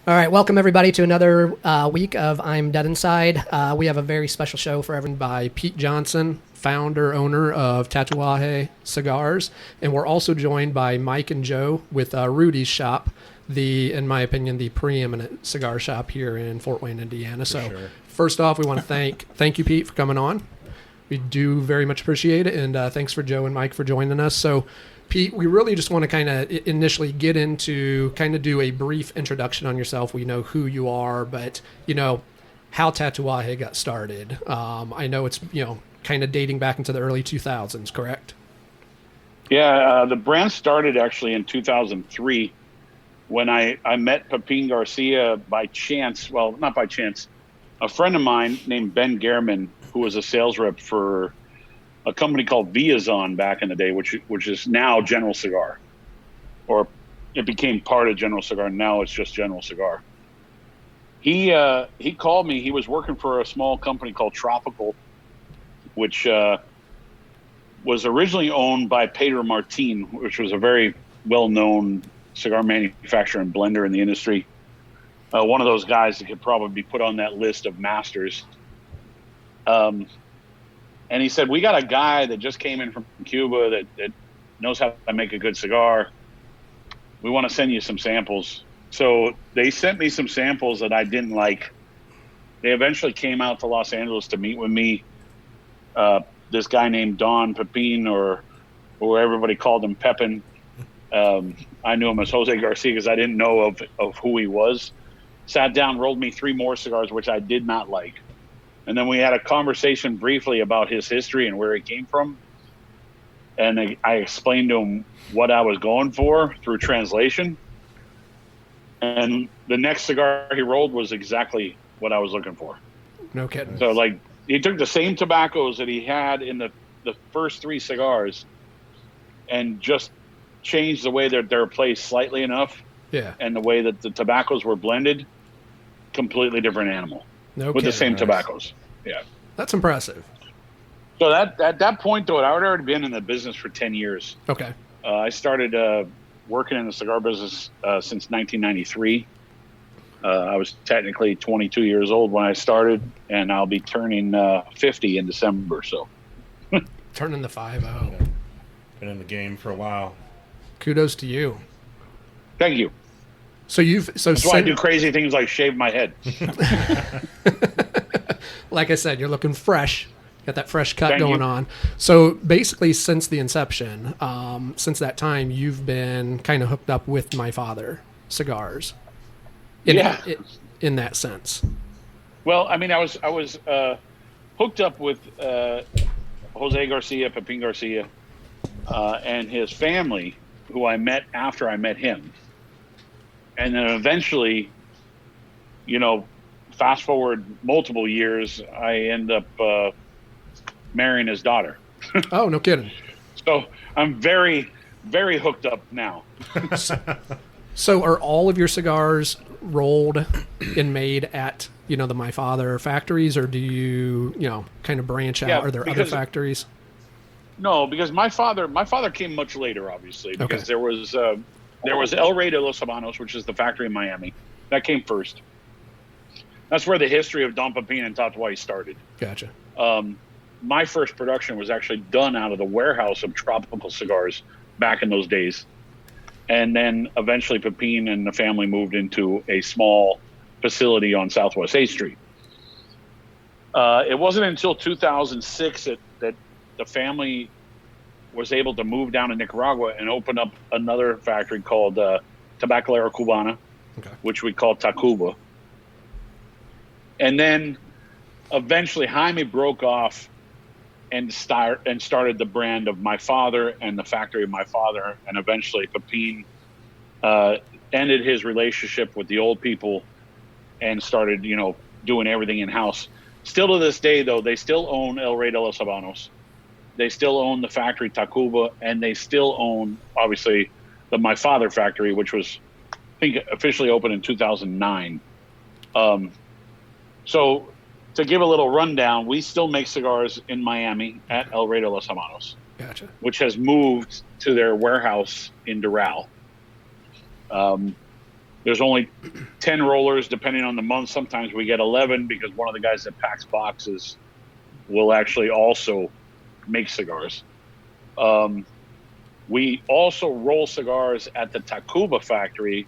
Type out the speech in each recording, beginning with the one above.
All right, welcome everybody to another week of I'm Dead Inside. We have a very special show for everyone by Pete Johnson, founder, owner of Tatuaje Cigars. And we're also joined by Mike and Joe with Rudy's shop, in my opinion, the preeminent cigar shop here in Fort Wayne, Indiana. First off, we want to thank you, Pete, for coming on. We do very much appreciate it, and thanks for Joe and Mike for joining us. So, Pete, we really just want to kind of initially get into kind of do a brief introduction on yourself. We know who you are, but, how Tatuaje got started. I know it's, kind of dating back into the early 2000s, correct? Yeah, the brand started actually in 2003 when I met Pepin Garcia by chance. Well, not by chance. A friend of mine named Ben Gehrman, who was a sales rep for a company called Viazon back in the day, which is now General Cigar, or it became part of General Cigar. Now it's just General Cigar. He called me. He was working for a small company called Tropical, which was originally owned by Pedro Martin, which was a very well-known cigar manufacturer and blender in the industry. One of those guys that could probably be put on that list of masters. And he said, we got a guy that just came in from Cuba that knows how to make a good cigar. We want to send you some samples. So they sent me some samples that I didn't like. They eventually came out to Los Angeles to meet with me. This guy named Don Pepin, or everybody called him Pepin. I knew him as Jose Garcia because I didn't know of who he was. Sat down, rolled me 3 more cigars, which I did not like. And then we had a conversation briefly about his history and where he came from. And I explained to him what I was going for through translation. And the next cigar he rolled was exactly what I was looking for. No kidding. So, he took the same tobaccos that he had in the first 3 cigars and just changed the way that they're placed slightly enough. Yeah. And the way that the tobaccos were blended, completely different animal. No with kidding. the same tobaccos. Yeah. That's impressive. So at that point, though, I had already been in the business for 10 years. Okay. I started working in the cigar business since 1993. I was technically 22 years old when I started, and I'll be turning 50 in December. So Turning the 50. Been in the game for a while. Kudos to you. thank you. So That's why I do crazy things like shave my head. Like I said, you're looking fresh. Got that fresh cut Thank going you. on. So basically, since the inception, since that time, you've been kind of hooked up with My Father Cigars. In that sense. Well, I mean, I was hooked up with Jose Garcia, Pepin Garcia, and his family, who I met after I met him. And then eventually, fast forward multiple years, I end up marrying his daughter. Oh, no kidding. So I'm very, very hooked up now. So are all of your cigars rolled and made at, the My Father factories, or do you, kind of branch out? Yeah, Are there other factories? No, because my father came much later, obviously, because there was El Rey de los Habanos, which is the factory in Miami. That came first. That's where the history of Don Pepin and Tatuaje started. Gotcha. My first production was actually done out of the warehouse of Tropical Cigars back in those days. And then eventually Pepin and the family moved into a small facility on Southwest 8th Street. It wasn't until 2006 that the family was able to move down to Nicaragua and open up another factory called Tabacalera Cubana, which we call Tacuba. And then eventually Jaime broke off and started the brand of My Father and the factory of My Father. And eventually Pepin ended his relationship with the old people and started, doing everything in-house. Still to this day, though, they still own El Rey de los Habanos. They still own the factory Tacuba, and they still own, obviously, the My Father factory, which was, I think, officially opened in 2009. So to give a little rundown, we still make cigars in Miami at El Rey de los Habanos. Gotcha. Which has moved to their warehouse in Doral. The There's only 10 rollers depending on the month. Sometimes we get 11 because one of the guys that packs boxes will actually also make cigars. We also roll cigars at the Tacuba factory,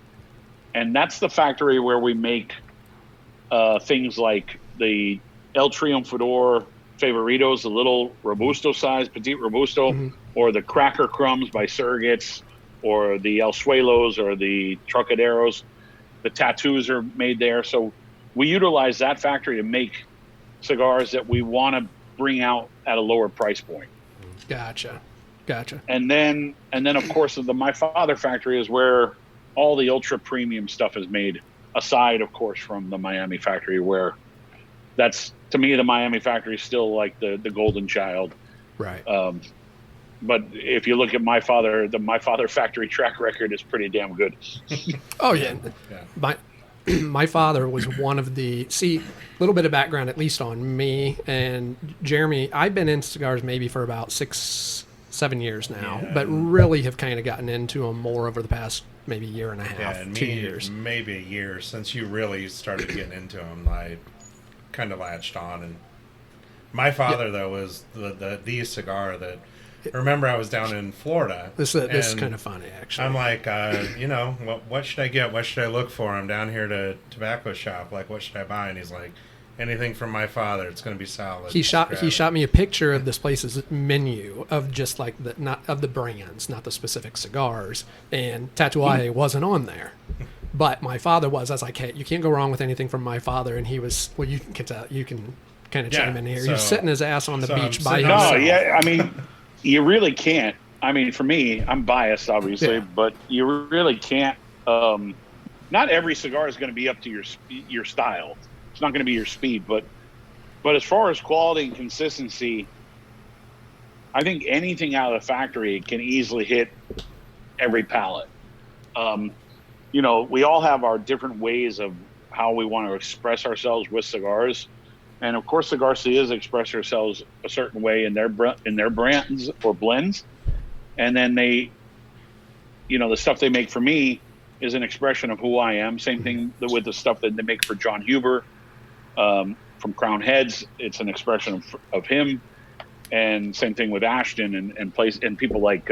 and that's the factory where we make things like the El Triunfador Favoritos, the little Robusto size, Petite Robusto, or the Cracker Crumbs by Surrogates, or the El Suelos, or the Trocaderos. The tattoos are made there. So we utilize that factory to make cigars that we want to bring out at a lower price point. Gotcha. And then of course the My Father factory is where all the ultra premium stuff is made, aside of course from the Miami factory, where that's, to me, the Miami factory is still like the golden child. Right. But if you look at the My Father factory track record is pretty damn good. Oh yeah. My father was one of the, a little bit of background, at least on me and Jeremy. I've been in cigars maybe for about 6-7 years now, but really have kind of gotten into them more over the past maybe year and a half, and 2 years. Maybe a year since you really started getting into them. I kind of latched on. And my father, though, was the cigar that, remember, I was down in Florida. This is kind of funny, actually. I'm like, what should I get? What should I look for? I'm down here to tobacco shop. Like, what should I buy? And he's like, anything from My Father. It's going to be solid. He shot me a picture of this place's menu of just like not of the brands, not the specific cigars, and Tatuaje wasn't on there, but My Father was. I was like, hey, you can't go wrong with anything from My Father, and he was. Well, you can kind of chime in here. He was sitting his ass on the beach by himself. No, yeah, I mean, you really can't. I mean, for me, I'm biased, obviously, but you really can't. Not every cigar is going to be up to your style. It's not going to be your speed, but as far as quality and consistency, I think anything out of the factory can easily hit every palate. We all have our different ways of how we want to express ourselves with cigars, and of course, the Garcias express themselves a certain way in their brands or blends, and then they, the stuff they make for me is an expression of who I am. Same thing with the stuff that they make for John Huber. From Crown Heads, it's an expression of him, and same thing with Ashton and people like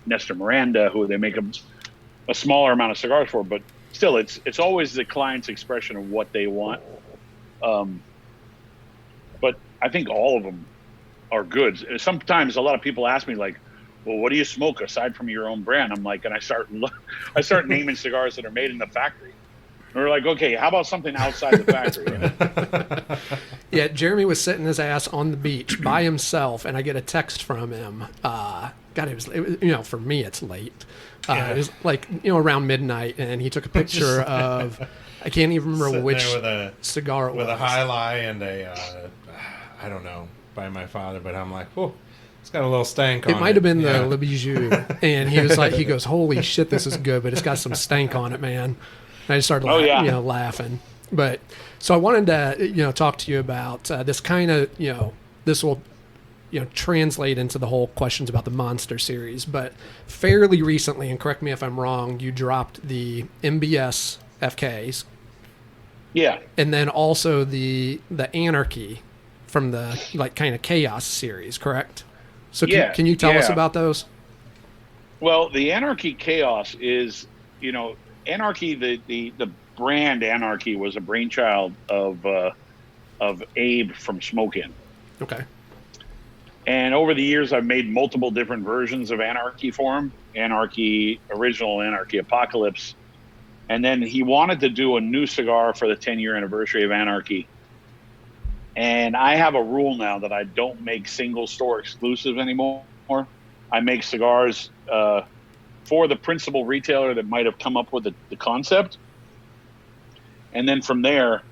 Nestor Miranda, who they make a smaller amount of cigars for, but still, it's always the client's expression of what they want. But I think all of them are good. Sometimes a lot of people ask me like, well, what do you smoke aside from your own brand? I'm like, and I start naming cigars that are made in the factory. And we're like, okay, how about something outside the factory? Yeah, Jeremy was sitting his ass on the beach by himself, and I get a text from him. God, it was for me, it's late. It was like, around midnight, and he took a picture of, I can't even remember which cigar it was. With a high lie and I don't know, by My Father, but I'm like, oh, it's got a little stank on it. It might have been the Le Bijou. And he goes, holy shit, this is good, but it's got some stank on it, man. And I just started laughing. But so I wanted to, talk to you about this kind of, this will, translate into the whole questions about the Monster series. But fairly recently, and correct me if I'm wrong, you dropped the MBS FKs. Yeah. And then also the Anarchy from the kind of Chaos series, correct? So can you tell us about those? Well, the Anarchy Chaos is, Anarchy, the brand Anarchy was a brainchild of Abe from Smoke Inn. Okay. And over the years, I've made multiple different versions of Anarchy for him. Anarchy Original, Anarchy Apocalypse. And then he wanted to do a new cigar for the 10-year anniversary of Anarchy. And I have a rule now that I don't make single store exclusives anymore. I make cigars for the principal retailer that might have come up with the concept. And then from there,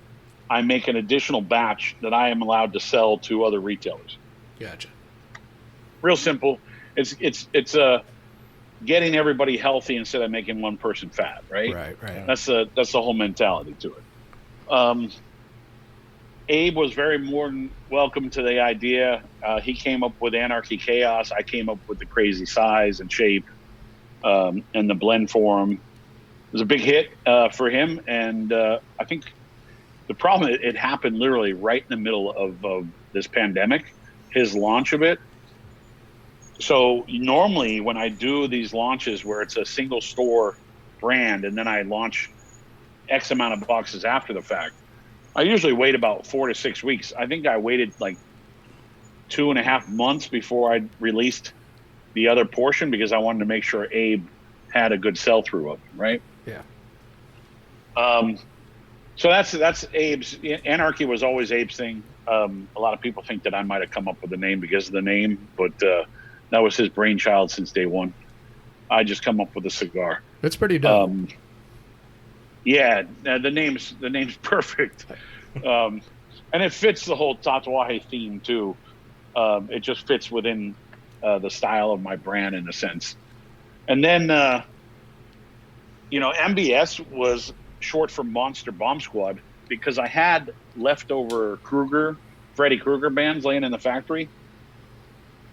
I make an additional batch that I am allowed to sell to other retailers. Gotcha. Real simple. It's getting everybody healthy instead of making one person fat, right? Right. That's the whole mentality to it. Abe was very more than welcome to the idea. He came up with Anarchy Chaos. I came up with the crazy size and shape and the blend form. was a big hit for him, and I think the problem, it happened literally right in the middle of this pandemic, his launch of it. So normally when I do these launches where it's a single store brand and then I launch X amount of boxes after the fact, I usually wait about 4 to 6 weeks. I think I waited like 2.5 months before I released the other portion because I wanted to make sure Abe had a good sell-through of it, right? Yeah. So that's Abe's. Anarchy was always Abe's thing. A lot of people think that I might have come up with the name because of the name, but that was his brainchild since day one. I just come up with a cigar. It's pretty dope. Yeah, the name's perfect, and it fits the whole Tatuaje theme too. It just fits within the style of my brand in a sense. And then, MBS was short for Monster Bomb Squad because I had leftover Freddy Krueger bands laying in the factory.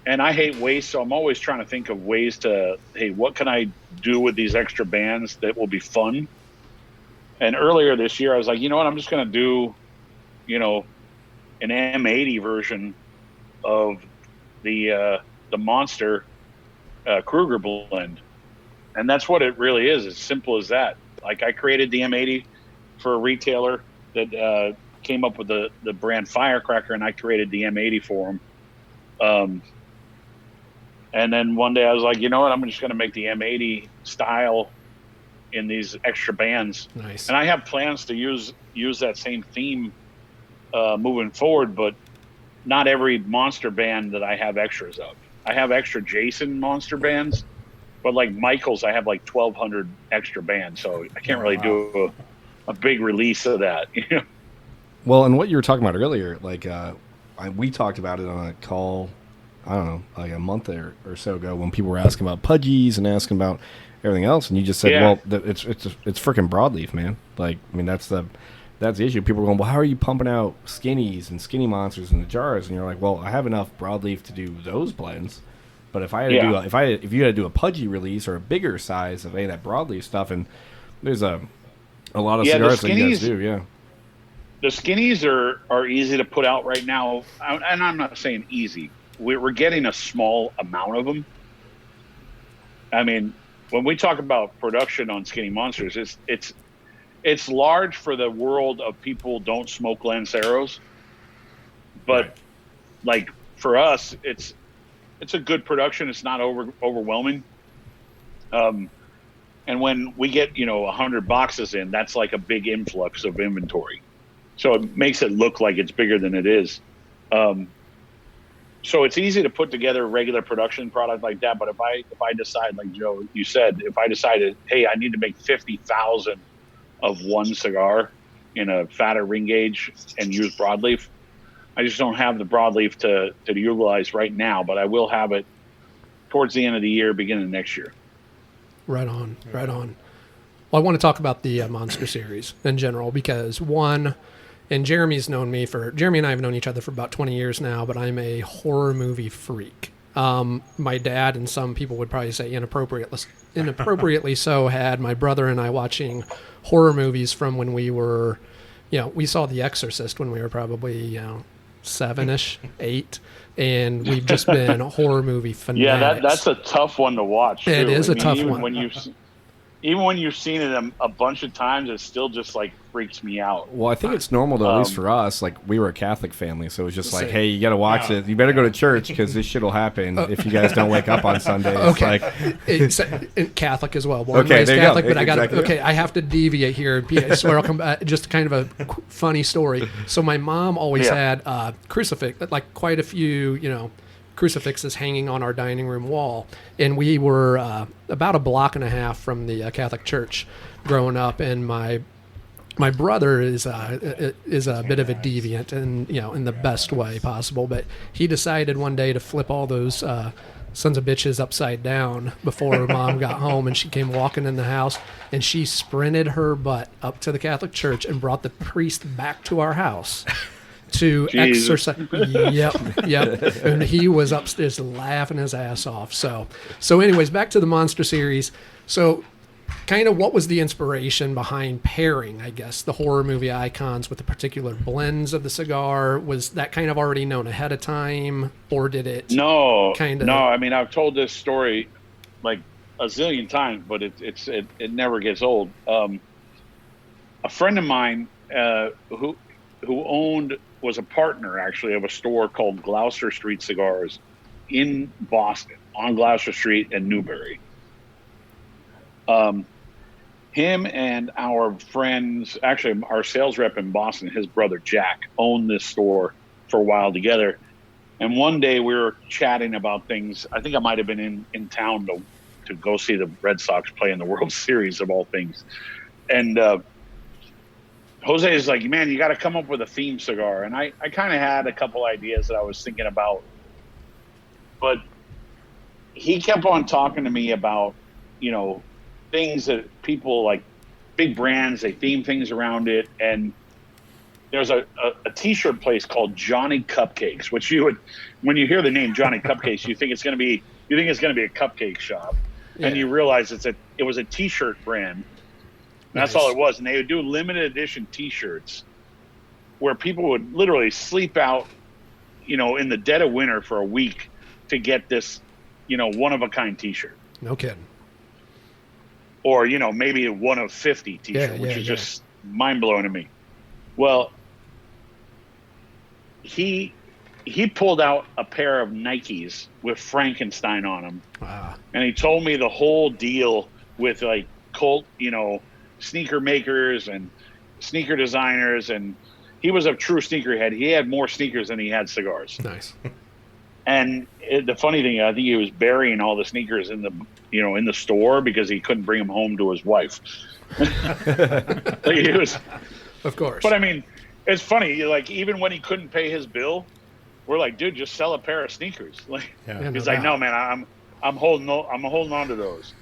And I hate waste, so I'm always trying to think of ways to, hey, what can I do with these extra bands that will be fun? And earlier this year, I was like, you know what, I'm just going to do, an M80 version of the Monster Kruger blend. And that's what it really is. As simple as that. Like I created the M80 for a retailer that came up with the brand Firecracker, and I created the M80 for them. And then one day I was like, you know what, I'm just going to make the M80 style in these extra bands. Nice. And I have plans to use that same theme moving forward, but not every monster band that I have extras of. I have extra Jason monster bands, but like Michael's, I have like 1,200 extra bands, so I can't really do a big release of that. Well, and what you were talking about earlier, like we talked about it on a call, I don't know, like a month or so ago when people were asking about pudgies and asking about everything else, and you just said, well, it's freaking broadleaf, man. Like, I mean, that's the issue. People are going, well, how are you pumping out skinnies and skinny monsters in the jars? And you're like, well, I have enough broadleaf to do those blends. But if I had to do if you had to do a pudgy release or a bigger size of any of that broadleaf stuff, and there's a lot of cigars that you guys do, The skinnies are easy to put out right now, and I'm not saying easy. We're getting a small amount of them. I mean, when we talk about production on Skinny Monsters, it's large for the world of people who don't smoke Lanceros, but like for us, it's a good production. It's not overwhelming. And when we get 100 boxes in, that's like a big influx of inventory. So it makes it look like it's bigger than it is. So it's easy to put together a regular production product like that. But if I decide, like Joe, you said, if I decided, hey, I need to make 50,000 of one cigar in a fatter ring gauge and use broadleaf, I just don't have the broadleaf to utilize right now. But I will have it towards the end of the year, beginning of next year. Right on, right on. Well, I want to talk about the Monster series in general because one. And Jeremy and I have known each other for about 20 years now, but I'm a horror movie freak. My dad, and some people would probably say inappropriately so, had my brother and I watching horror movies from when we were, we saw The Exorcist when we were probably, 7-ish, 8. And we've just been horror movie fanatics. Yeah, that's a tough one to watch. It is a tough one. Even when you've seen it a bunch of times, it still just like freaks me out. Well, I think it's normal, though, at least for us. Like, we were a Catholic family, so it was just like, hey, you got to watch it. You better go to church because this shit will happen if you guys don't wake up on Sunday. Okay. It's Catholic as well. Born and raised Catholic, but I have to deviate here. I swear I'll come back. Just kind of a funny story. So my mom always had crucifix, like quite a few, crucifixes hanging on our dining room wall, and we were about a block and a half from the Catholic Church growing up, and my brother is a bit of a deviant, and in the best way possible, but he decided one day to flip all those sons of bitches upside down before Mom got home, and she came walking in the house, and she sprinted her butt up to the Catholic Church and brought the priest back to our house to exercise. Yep. And he was upstairs laughing his ass off. So anyways, back to the Monster series. So kind of what was the inspiration behind pairing, I guess, the horror movie icons with the particular blends of the cigar? Was that kind of already known ahead of time, or did it? No. Kind of. No, I mean, I've told this story like a zillion times, but it never gets old. A friend of mine who was a partner actually of a store called Gloucester Street Cigars in Boston, on Gloucester Street and Newbury. Him and our friends, actually our sales rep in Boston, his brother Jack, owned this store for a while together. And one day we were chatting about things. I think I might have been in town to go see the Red Sox play in the World Series of all things. And Jose is like, man, you got to come up with a theme cigar. And I kind of had a couple ideas that I was thinking about. But he kept on talking to me about, things that people like, big brands, they theme things around it. And there's a T-shirt place called Johnny Cupcakes, which when you hear the name Johnny Cupcakes, you think it's going to be a cupcake shop. Yeah. And you realize it was a T-shirt brand. That's all it was. And they would do limited edition T-shirts where people would literally sleep out, in the dead of winter for a week to get this, one-of-a-kind T-shirt. No kidding. Or, maybe a one of 50 T-shirt, which is just mind-blowing to me. Well, he pulled out a pair of Nikes with Frankenstein on them. Wow. And he told me the whole deal with, like, cult, sneaker makers and sneaker designers, and he was a true sneakerhead. He had more sneakers than he had cigars. Nice. And the funny thing, I think he was burying all the sneakers in the store because he couldn't bring them home to his wife. He was, of course. But I mean, it's funny. Like, even when he couldn't pay his bill, we're like, dude, just sell a pair of sneakers. Like, he's like, no, man, I'm holding on to those.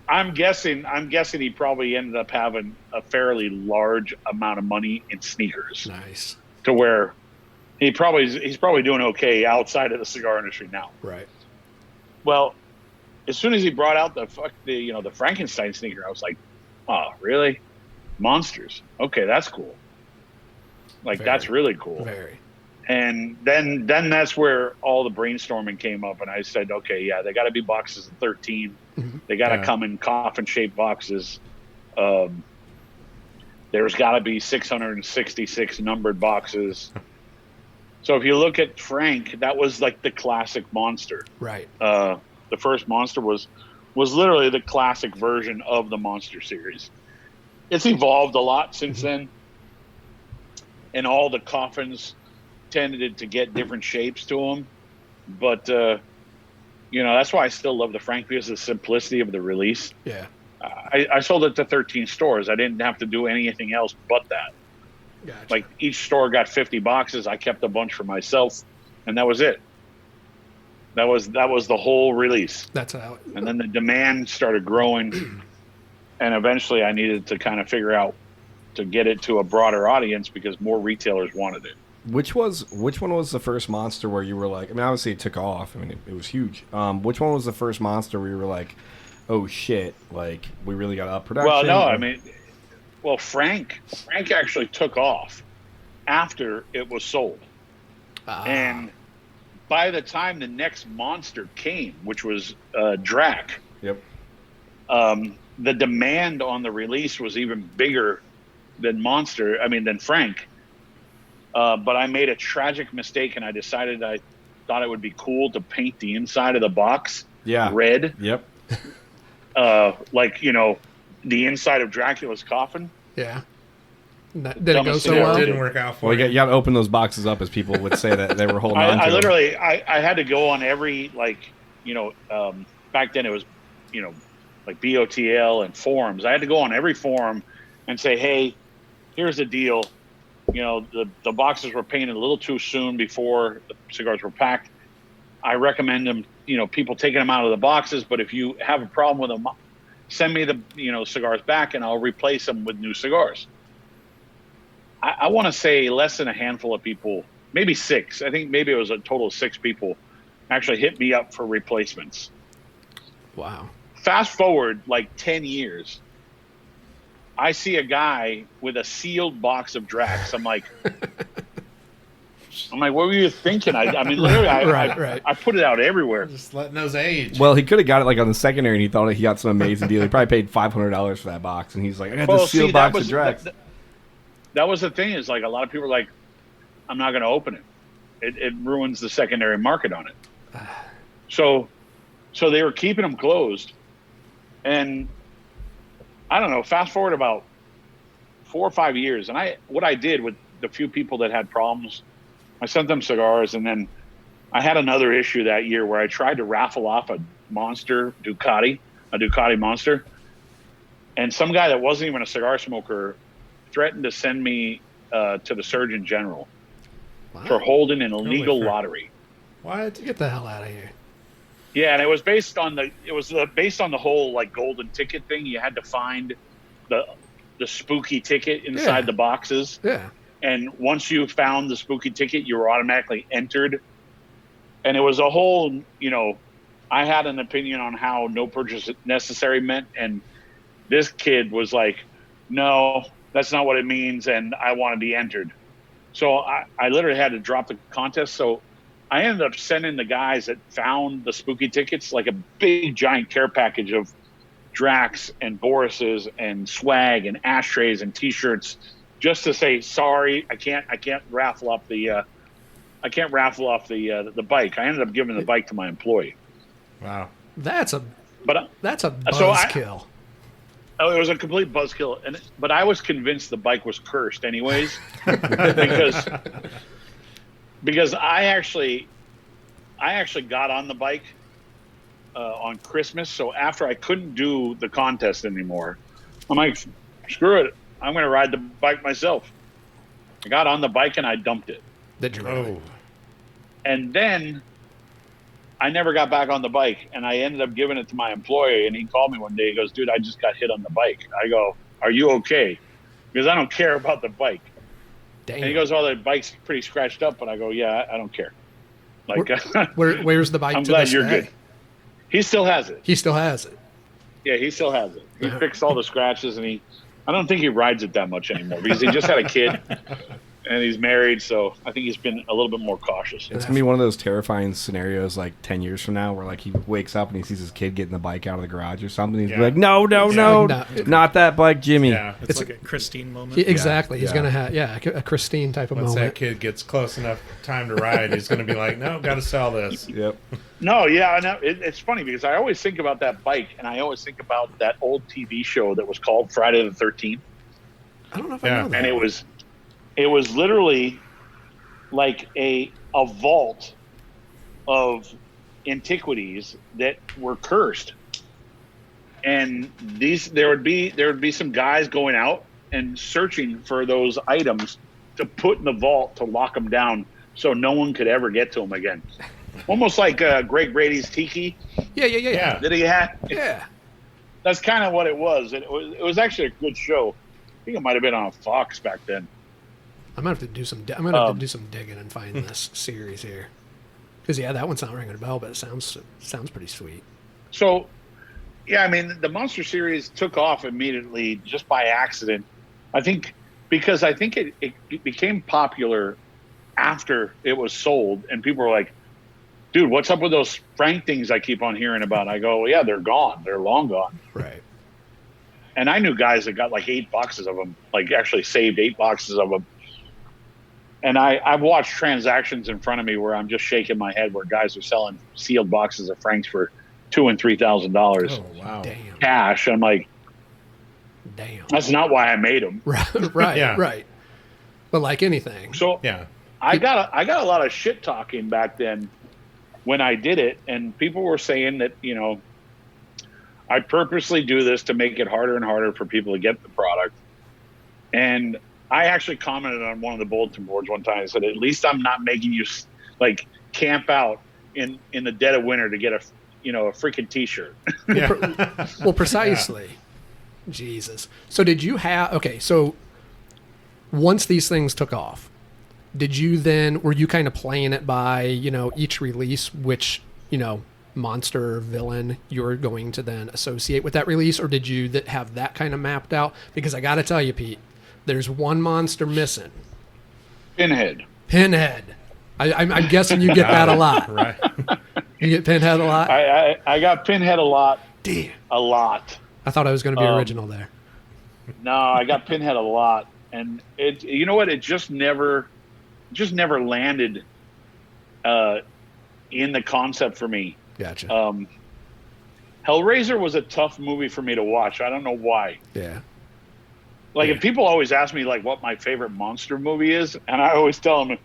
I'm guessing he probably ended up having a fairly large amount of money in sneakers. Nice. To where he's probably doing okay outside of the cigar industry now. Right. Well, as soon as he brought out the Frankenstein sneaker, I was like, oh, really? Monsters. Okay, that's cool. Like, that's really cool. Very. And then that's where all the brainstorming came up, and I said, okay, yeah, they got to be boxes of 13. Mm-hmm. They got to come in coffin-shaped boxes. There's got to be 666 numbered boxes. So if you look at Frank, that was like the classic Monster. Right. The first Monster was literally the classic version of the Monster series. It's evolved a lot since then, and all the coffins tended to get different shapes to them. But, that's why I still love the Frank, because of the simplicity of the release. Yeah. I sold it to 13 stores. I didn't have to do anything else but that. Gotcha. Like, each store got 50 boxes. I kept a bunch for myself, and that was it. That was the whole release. That's how. And then the demand started growing, and eventually I needed to kind of figure out to get it to a broader audience because more retailers wanted it. Which one was the first Monster where you were like, I mean, obviously it took off. I mean, it was huge. Which one was the first Monster where you were like, oh shit, like we really got to up production? Well, no, I mean, Frank actually took off after it was sold. And by the time the next Monster came, which was Drac, yep, the demand on the release was even bigger than than Frank. But I made a tragic mistake, and I decided I thought it would be cool to paint the inside of the box red. Yep. The inside of Dracula's coffin. Yeah. Did it go so well? It didn't work out for you. You got to open those boxes up, as people would say that they were holding on to. I literally had to go on every, back then it was, like BOTL and forums. I had to go on every forum and say, hey, here's the deal. The boxes were painted a little too soon before the cigars were packed. I recommend them, people taking them out of the boxes, but if you have a problem with them, send me the, cigars back and I'll replace them with new cigars. I want to say less than a handful of people, maybe 6. I think maybe it was a total of 6 people actually hit me up for replacements. Wow. fast forward like 10 years, I see a guy with a sealed box of Drax. I'm like, what were you thinking? I mean, literally, I put it out everywhere. Just letting those age. Well, he could have got it like on the secondary, and he thought he got some amazing deal. He probably paid $500 for that box, and he's like, I got this sealed box of Drax. That was the thing, is like a lot of people are like, I'm not going to open it. It ruins the secondary market on it. So they were keeping them closed. And I don't know, fast forward about 4 or 5 years. And what I did with the few people that had problems, I sent them cigars. And then I had another issue that year where I tried to raffle off a Ducati Monster. And some guy that wasn't even a cigar smoker threatened to send me to the Surgeon General for holding an illegal lottery. What? Get the hell out of here. Yeah, and it was based on the whole like golden ticket thing. You had to find the spooky ticket inside the boxes. Yeah. And once you found the spooky ticket, you were automatically entered. And it was a whole, I had an opinion on how no purchase necessary meant, and this kid was like, no, that's not what it means, and I want to be entered. So I literally had to drop the contest. So I ended up sending the guys that found the spooky tickets like a big giant care package of Drax and Boris's and swag and ashtrays and T-shirts, just to say sorry, I can't raffle off the bike. I ended up giving the bike to my employee. Wow, that's a buzzkill. Oh, it was a complete buzzkill, but I was convinced the bike was cursed, anyways, because I actually got on the bike on Christmas. So after I couldn't do the contest anymore, I'm like, screw it, I'm going to ride the bike myself. I got on the bike and I dumped it. Did you really? Oh. And then I never got back on the bike, and I ended up giving it to my employee, and he called me one day. He goes, dude, I just got hit on the bike. I go, are you okay? Because I don't care about the bike. Damn. And he goes, oh, the bike's pretty scratched up. And I go, yeah, I don't care. Like, where's the bike? I'm to glad this you're day? good. He still has it. He still has it. Yeah, he still has it. He fixed all the scratches, and I don't think he rides it that much anymore because he just had a kid. And he's married, so I think he's been a little bit more cautious. It's going to be one of those terrifying scenarios like 10 years from now where like he wakes up and he sees his kid getting the bike out of the garage or something. He's like, no, not that bike, Jimmy. Yeah, it's like a Christine moment. Exactly. He's going to have, a Christine type of Once moment. that kid gets close enough time to ride, he's going to be like, no, got to sell this. Yep. No, yeah, no, it's funny because I always think about that bike, and I always think about that old TV show that was called Friday the 13th. I don't know if I know that. And it was literally like a vault of antiquities that were cursed, and there would be some guys going out and searching for those items to put in the vault to lock them down so no one could ever get to them again. Almost like Greg Brady's Tiki. Yeah. That he had. Yeah. That's kind of what it was. It was actually a good show. I think it might have been on Fox back then. I'm gonna have to do some. I'm gonna have to do some digging and find this series here, because that one's not ringing a bell, but it sounds pretty sweet. So, yeah, I mean, the Monster series took off immediately just by accident. I think because it became popular after it was sold, and people were like, "Dude, what's up with those Frank things I keep on hearing about?" I go, well, "Yeah, they're gone. They're long gone." Right. And I knew guys that got like 8 boxes of them, like actually saved 8 boxes of them. And I've watched transactions in front of me where I'm just shaking my head where guys are selling sealed boxes of Franks for $2,000 and $3,000 Oh, wow. Damn. cash. I'm like, Damn. that's not why I made them. Right. Yeah. Right. But like anything. So Yeah. I got a lot of shit talking back then when I did it, and people were saying that I purposely do this to make it harder and harder for people to get the product. And I actually commented on one of the bulletin boards one time. I said, at least I'm not making you like camp out in the dead of winter to get a freaking T-shirt. Yeah. Well, precisely. Yeah. Jesus. So did you so once these things took off, were you kind of playing it by, each release, which, monster villain you're going to then associate with that release, or did you have that kind of mapped out? Because I got to tell you, Pete, there's one monster missing. Pinhead. I'm guessing you get that a lot. Right. You get Pinhead a lot? I got Pinhead a lot. Damn. A lot. I thought I was going to be original there. No, I got Pinhead a lot, and it. You know what? It just never landed in the concept for me. Gotcha. Hellraiser was a tough movie for me to watch. I don't know why. Yeah. Like, if people always ask me like what my favorite monster movie is, and I always tell them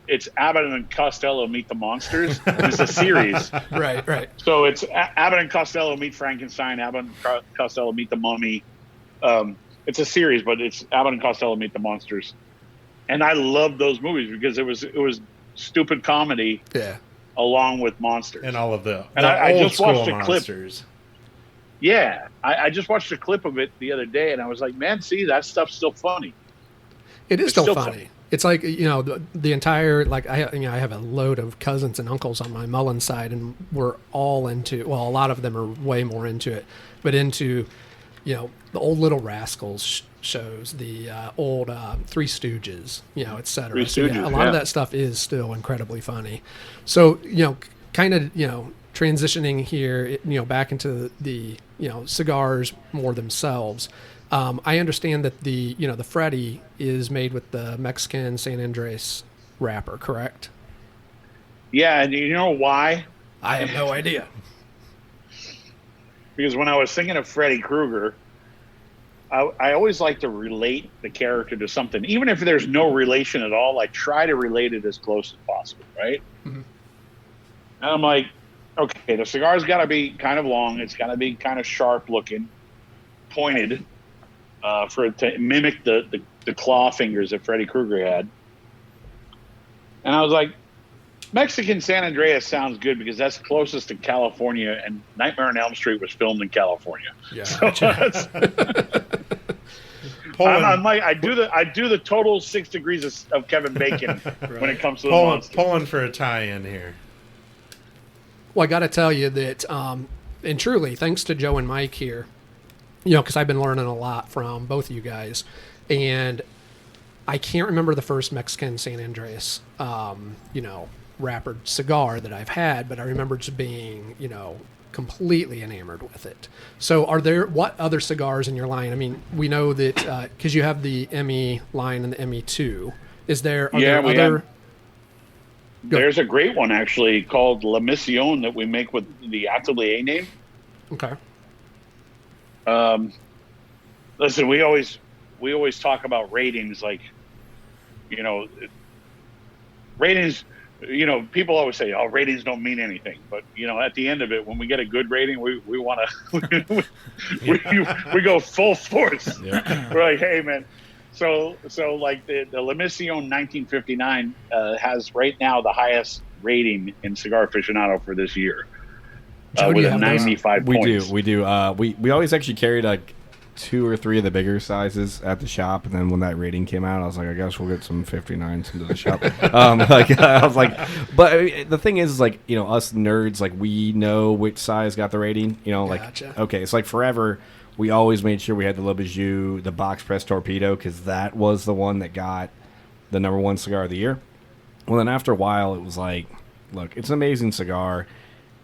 it's Abbott and Costello Meet the Monsters. It's a series. Right. So it's Abbott and Costello Meet Frankenstein, Abbott and Costello Meet the Mummy. It's a series, but it's Abbott and Costello Meet the Monsters. And I love those movies because it was stupid comedy. Yeah. Along with monsters. And all of the I old just watched school a clip. monsters. Yeah. I just watched a clip of it the other day, and I was like, man, see, that stuff's still funny. It is It's still still funny. funny. It's like, the entire, like, I have a load of cousins and uncles on my Mullen side, and we're all into, well, a lot of them are way more into it, but into, the old Little Rascals shows, the old Three Stooges, et cetera. Three So, Stooges, a lot of that stuff is still incredibly funny. So, kind of, transitioning here, back into the, cigars more themselves. I understand that the Freddy is made with the Mexican San Andres wrapper, correct? Yeah, and you know why? I have no idea. Because when I was thinking of Freddy Krueger, I always like to relate the character to something. Even if there's no relation at all, I try to relate it as close as possible, right? Mm-hmm. And I'm like, okay, the cigar's got to be kind of long. It's got to be kind of sharp looking, pointed, for it to mimic the claw fingers that Freddy Krueger had. And I was like, Mexican San Andreas sounds good because that's closest to California, and Nightmare on Elm Street was filmed in California. Yeah. So I'm like, I do the total 6 degrees of Kevin Bacon when it comes to the monster. Pulling for a tie-in here. Well, I got to tell you that, and truly, thanks to Joe and Mike here, because I've been learning a lot from both of you guys, and I can't remember the first Mexican San Andreas, wrappered cigar that I've had, but I remember just being, completely enamored with it. So what other cigars in your line? I mean, we know that, because you have the ME line and the ME2. Are there other... There's a great one actually called La Mission that we make with the Atelier name. Okay. Listen, we always talk about ratings, like, ratings. People always say, "Oh, ratings don't mean anything," but at the end of it, when we get a good rating, we want to we go full force. Yeah. We're like, hey, man. So like the La Mission 1959 has right now the highest rating in Cigar Aficionado for this year, with a 95 points. We do. We always actually carried like 2 or 3 of the bigger sizes at the shop, and then when that rating came out, I was like, I guess we'll get some 59s into the shop. I was like, but the thing is like, us nerds, like, we know which size got the rating. Gotcha. Okay, it's like forever. We always made sure we had the Le Bijou, the box press torpedo, because that was the one that got the #1 cigar of the year. Well, then after a while, it was like, look, it's an amazing cigar.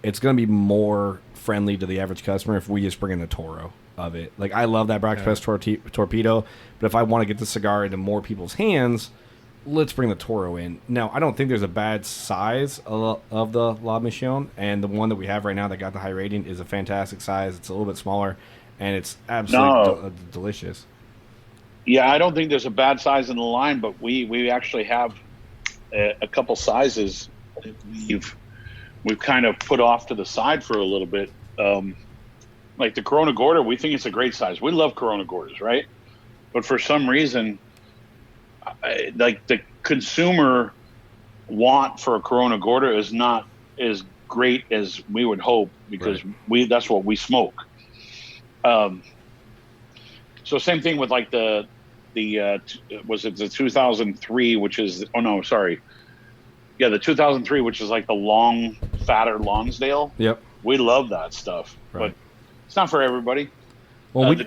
It's going to be more friendly to the average customer if we just bring in the Toro of it. Like, I love that box press torpedo, but if I want to get the cigar into more people's hands, let's bring the Toro in. Now, I don't think there's a bad size of the La Mission, and the one that we have right now that got the high rating is a fantastic size. It's a little bit smaller, and it's absolutely delicious. Yeah, I don't think there's a bad size in the line, but we actually have a couple sizes that we've kind of put off to the side for a little bit. Like the Corona Gorda, we think it's a great size. We love Corona Gordas, right? But for some reason, like the consumer want for a Corona Gorda is not as great as we would hope, because that's what we smoke. So same thing with like the was it the 2003, which is, the 2003, which is like the long fatter Lonsdale. Yep. We love that stuff, Right. but it's not for everybody. Well, The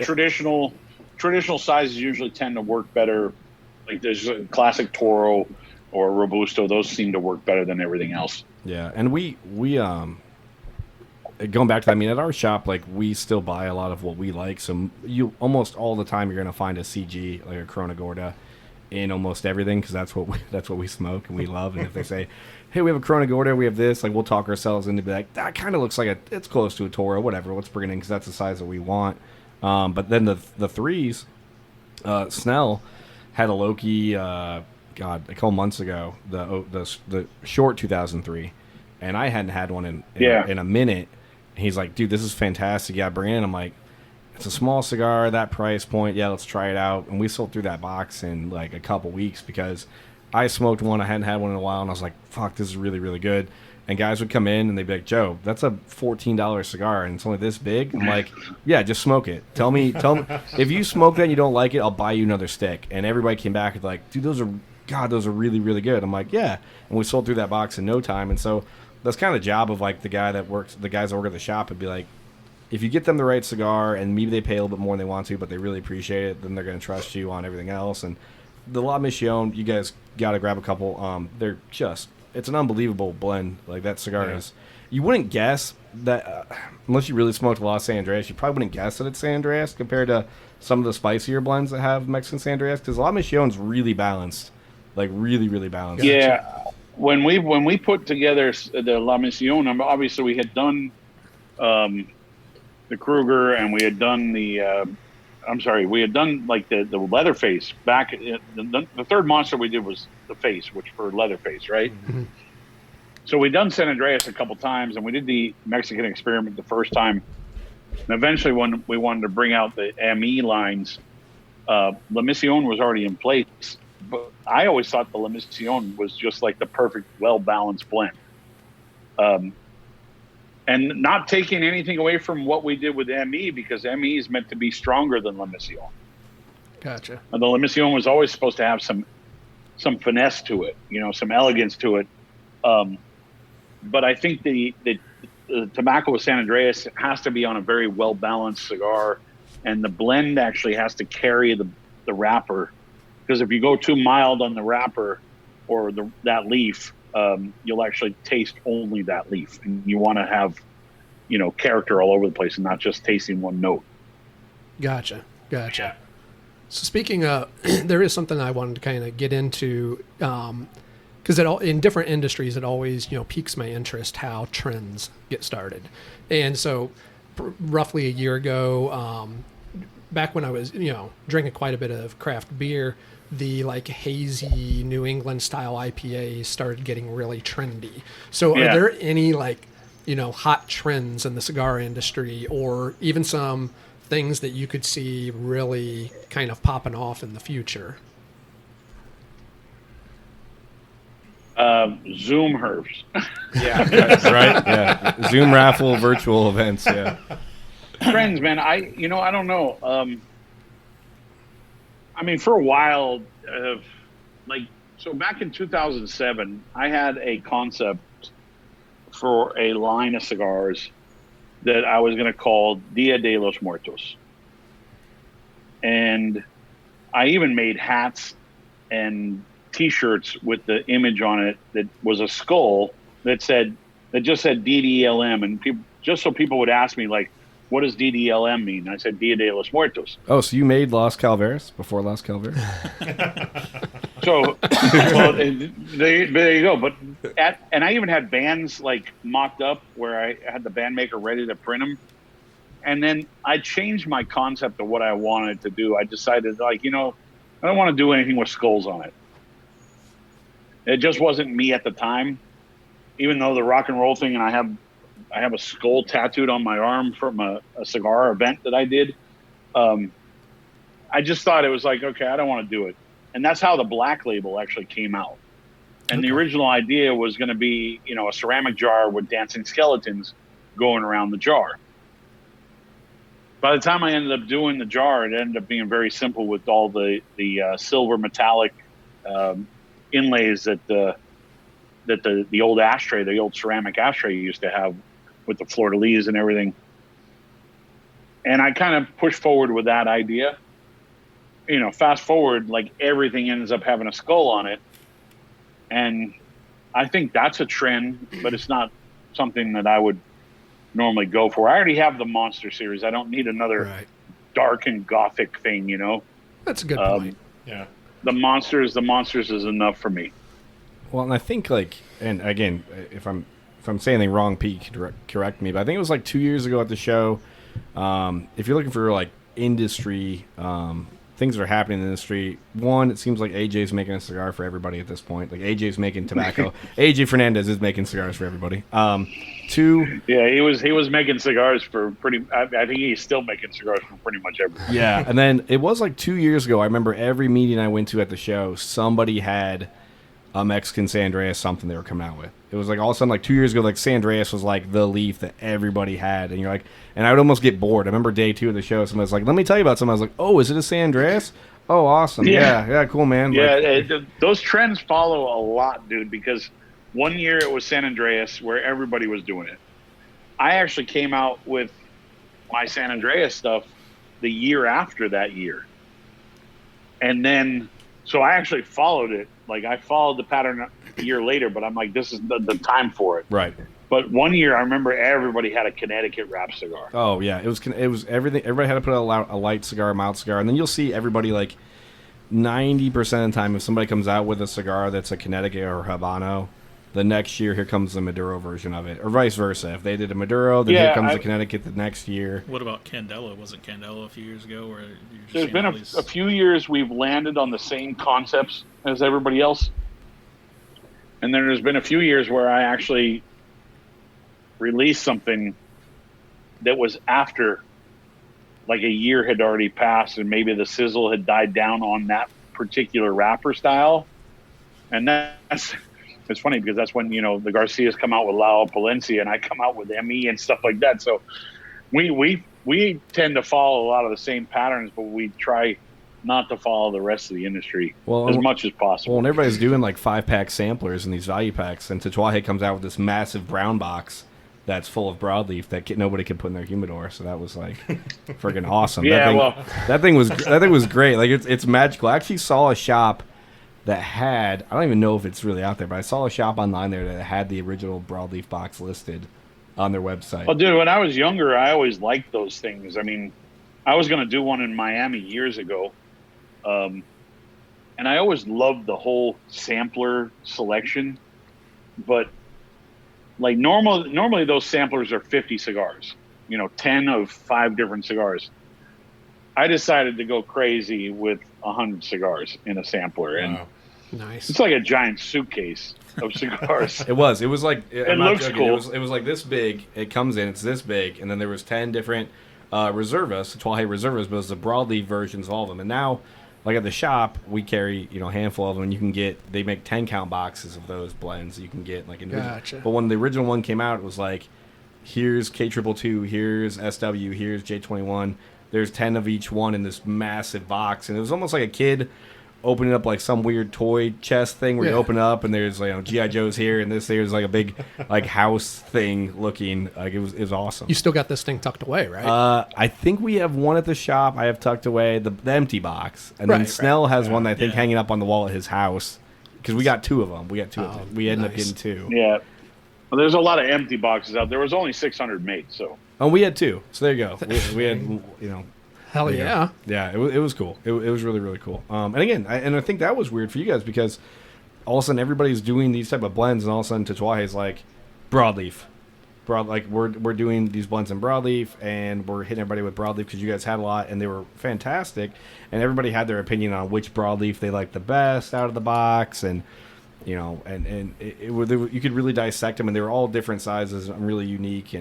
traditional sizes usually tend to work better. Like there's a classic Toro or Robusto; those seem to work better than everything else. yeah, and we going back to that, I mean, at our shop, like, we still buy a lot of what we like. So you almost all the time you're gonna find a CG, like a Corona Gorda, in almost everything, because that's what we smoke and we love. And if they say, hey, we have a Corona Gorda, we have this, like, we'll talk ourselves into be like, that kind of looks like it's close to a Toro, whatever, let's bring it in because that's the size that we want. But then the threes, Snell had a Loki, a couple months ago, the short 2003, and I hadn't had one in a minute. He's like, dude, this is fantastic. Yeah, bring it in. I'm like, it's a small cigar, that price point. Yeah, let's try it out. And we sold through that box in like a couple weeks because I smoked one. I hadn't had one in a while, and I was like, fuck, this is really, really good. And guys would come in and they'd be like, Joe, that's a $14 cigar and it's only this big. I'm like, yeah, just smoke it. Tell me if you smoke that and you don't like it, I'll buy you another stick. And everybody came back and like, dude, those are really, really good. I'm like, yeah. And we sold through that box in no time. And so that's kind of the job of like the guys that work at the shop, would be like, if you get them the right cigar and maybe they pay a little bit more than they want to, but they really appreciate it, then they're going to trust you on everything else. And the La Mission, you guys got to grab a couple. They're just, it's an unbelievable blend. Like, that cigar is, you wouldn't guess that, unless you really smoked a lot of San Andreas, you probably wouldn't guess that it's San Andreas compared to some of the spicier blends that have Mexican San Andreas, because La Mission's really balanced. Like, really, really balanced. Yeah. When we put together the La Mission, obviously we had done the Kruger, and we had done we had done like the Leatherface back. The third monster we did was the face, which for Leatherface, right? Mm-hmm. So we done San Andreas a couple times, and we did the Mexican experiment the first time. And eventually, when we wanted to bring out the ME lines, La Mission was already in place. But I always thought the La Mission was just like the perfect, well-balanced blend. And not taking anything away from what we did with ME, because ME is meant to be stronger than La Mission. Gotcha. And the La Mission was always supposed to have some finesse to it, some elegance to it. But I think the tobacco with San Andreas has to be on a very well-balanced cigar, and the blend actually has to carry the wrapper. Because if you go too mild on the wrapper or that leaf, you'll actually taste only that leaf. And you want to have, character all over the place and not just tasting one note. Gotcha. So speaking of, there is something I wanted to kind of get into, because in different industries, it always, piques my interest how trends get started. And so roughly a year ago, back when I was, drinking quite a bit of craft beer, the like hazy New England style IPAs started getting really trendy. So are there any like, hot trends in the cigar industry, or even some things that you could see really kind of popping off in the future? Zoom herbs. Yeah. That's right. Yeah. Zoom raffle, virtual events. Yeah. Trends, man. I don't know. For a while, so back in 2007, I had a concept for a line of cigars that I was going to call Dia de los Muertos. And I even made hats and T-shirts with the image on it that was a skull that just said DDLM, and just so people would ask me, like, what does DDLM mean? I said Dia de los Muertos. Oh, so you made Las Calaveras before Las Calaveras? So, well, there you go. But and I even had bands like mocked up where I had the band maker ready to print them. And then I changed my concept of what I wanted to do. I decided, I don't want to do anything with skulls on it. It just wasn't me at the time. Even though the rock and roll thing, and I have a skull tattooed on my arm from a cigar event that I did. I just thought it was like, okay, I don't want to do it. And that's how the Black Label actually came out. And the original idea was going to be, a ceramic jar with dancing skeletons going around the jar. By the time I ended up doing the jar, it ended up being very simple with all the silver metallic inlays that that the old ashtray, the old ceramic ashtray you used to have with the fleur-de-lis and everything. And I kind of pushed forward with that idea. You know, fast forward, like everything ends up having a skull on it. And I think that's a trend, but it's not something that I would normally go for. I already have the Monster series. I don't need another dark and gothic thing, you know? That's a good point. Yeah. The monsters is enough for me. Well, and I think like, and again, if I'm saying anything wrong, Pete, correct me. But I think it was like 2 years ago at the show. If you're looking for like industry, things that are happening in the industry. One, it seems like AJ's making a cigar for everybody at this point. Like AJ's making tobacco. AJ Fernandez is making cigars for everybody. Two, yeah, he was making cigars for pretty. I think he's still making cigars for pretty much everybody. Yeah, and then it was like 2 years ago. I remember every meeting I went to at the show, somebody had a Mexican San Andreas something they were coming out with. It was like all of a sudden, like 2 years ago, like San Andreas was like the leaf that everybody had, and you're like, and I would almost get bored. I remember day 2 of the show, somebody was like, "Let me tell you about something." I was like, "Oh, is it a San Andreas? Oh, awesome! Yeah, cool, man." Yeah, like, those trends follow a lot, dude. Because one year it was San Andreas where everybody was doing it. I actually came out with my San Andreas stuff the year after that year, and then so I actually followed it. Like I followed the pattern a year later, but I'm like, this is the time for it. right. But one year, I remember everybody had a Connecticut wrap cigar. Oh yeah, it was everything. Everybody had to put a light cigar, a mild cigar, and then you'll see everybody like 90% of the time if somebody comes out with a cigar that's a Connecticut or Habano, the next year here comes the Maduro version of it, or vice versa. If they did a Maduro, then here comes the Connecticut the next year. What about Candela? Wasn't Candela a few years ago? Where there's been a few years we've landed on the same concepts as everybody else, and then there's been a few years where I actually released something that was after like a year had already passed and maybe the sizzle had died down on that particular wrapper style. And it's funny because that's when, you know, the Garcias come out with La Palencia and I come out with ME and stuff like that. So we tend to follow a lot of the same patterns, but we try not to follow the rest of the industry as much as possible. Well, and everybody's doing like 5-pack samplers in these value packs, and Tatuaje comes out with this massive brown box that's full of broadleaf that nobody could put in their humidor. So that was like freaking awesome. Yeah, that thing was great. Like it's magical. I actually saw a shop that had, I don't even know if it's really out there, but I saw a shop online there that had the original broadleaf box listed on their website. Well, dude, when I was younger, I always liked those things. I mean, I was going to do one in Miami years ago. And I always loved the whole sampler selection, but like normally those samplers are 50 cigars, you know, 10 of 5 different cigars. I decided to go crazy with 100 cigars in a sampler. And nice. It's like a giant suitcase of cigars. It was like, it looks cool. It was like this big. It comes in, it's this big. And then there was 10 different Reservas, Tatuaje Reservas, but it was the broadleaf versions of all of them. And now, like at the shop, we carry, you know, a handful of them, and you can get, they make 10 count boxes of those blends. You can get like individual. Gotcha. But when the original one came out, it was like, here's K222, here's SW, here's J21. There's 10 of each one in this massive box, and it was almost like a kid opening up like some weird toy chest thing where you open up and there's like, you know, G.I. Joe's here, and there's like a big like house thing looking like it was awesome. You still got this thing tucked away, right? I think we have one at the shop. I have tucked away the empty box, and then Snell has one that I think hanging up on the wall at his house because we got 2 of them. We got 2 of them. We ended up getting 2. Yeah. Well, there's a lot of empty boxes out there. Was only 600 made, so. Oh, we had 2. So there you go. We had, you know. Hell yeah. Yeah, it was cool. It was really, really cool. And again, I think that was weird for you guys because all of a sudden everybody's doing these type of blends, and all of a sudden Tatuaje's like broadleaf. Like we're doing these blends in broadleaf, and we're hitting everybody with broadleaf because you guys had a lot, and they were fantastic. And everybody had their opinion on which broadleaf they liked the best out of the box, and you know, and you could really dissect them, and they were all different sizes and really unique.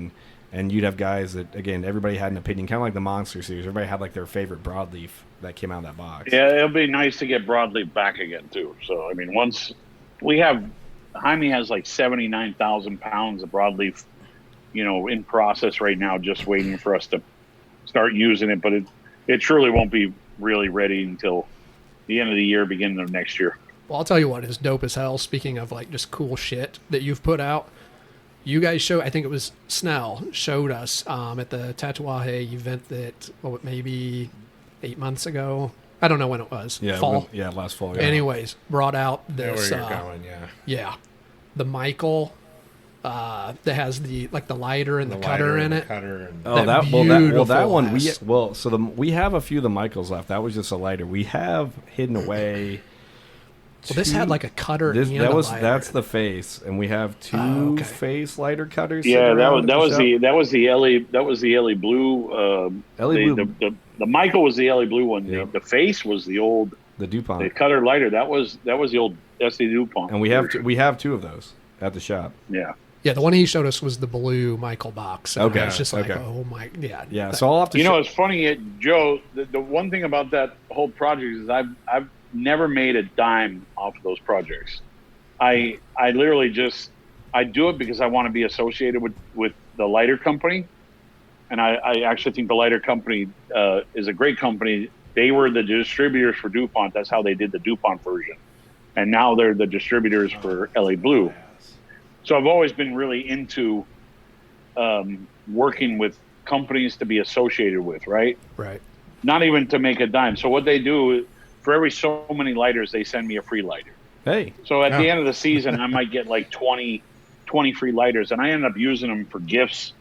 And you'd have guys that, again, everybody had an opinion, kind of like the Monster series. Everybody had like their favorite broadleaf that came out of that box. Yeah, it'll be nice to get broadleaf back again too. So I mean, once we have, Jaime has like 79,000 pounds of broadleaf, you know, in process right now, just waiting for us to start using it. But it truly won't be really ready until the end of the year, beginning of next year. Well, I'll tell you what is dope as hell. Speaking of like just cool shit that you've put out, you guys I think it was Snell showed us at the Tatuaje event that maybe 8 months ago. I don't know when it was. Yeah, fall. Last fall. Yeah. Anyways, brought out Know this. where you're going, yeah. Yeah, the Michael that has the lighter and the cutter lighter in and the it. Cutter and Oh, That that one. beautiful We have a few of the Michaels left. That was just a lighter. We have hidden away. Well, this had like a cutter This, and that a was lighter. That's the face, and we have two okay. face lighter cutters. Yeah, sitting around that at was shop. the LA blue. The Michael was the LA blue one. Yep. The face was the old the DuPont, the cutter lighter. That was the old SD DuPont. and we have two of those at the shop. Yeah. Yeah, the one he showed us was the blue Michael box. And Okay, I was just like, okay. oh my, yeah. Yeah, so I'll have to. It's funny, Joe. The one thing about that whole project is I've never made a dime off of those projects. I literally just I do it because I want to be associated with the lighter company, and I actually think the lighter company is a great company. They were the distributors for DuPont. That's how they did the DuPont version, and now they're the distributors for LA Blue. So I've always been really into working with companies to be associated with, right? Right. Not even to make a dime. So what they do, for every so many lighters, they send me a free lighter. Hey, So at the end of the season, I might get like 20 free lighters, and I end up using them for gifts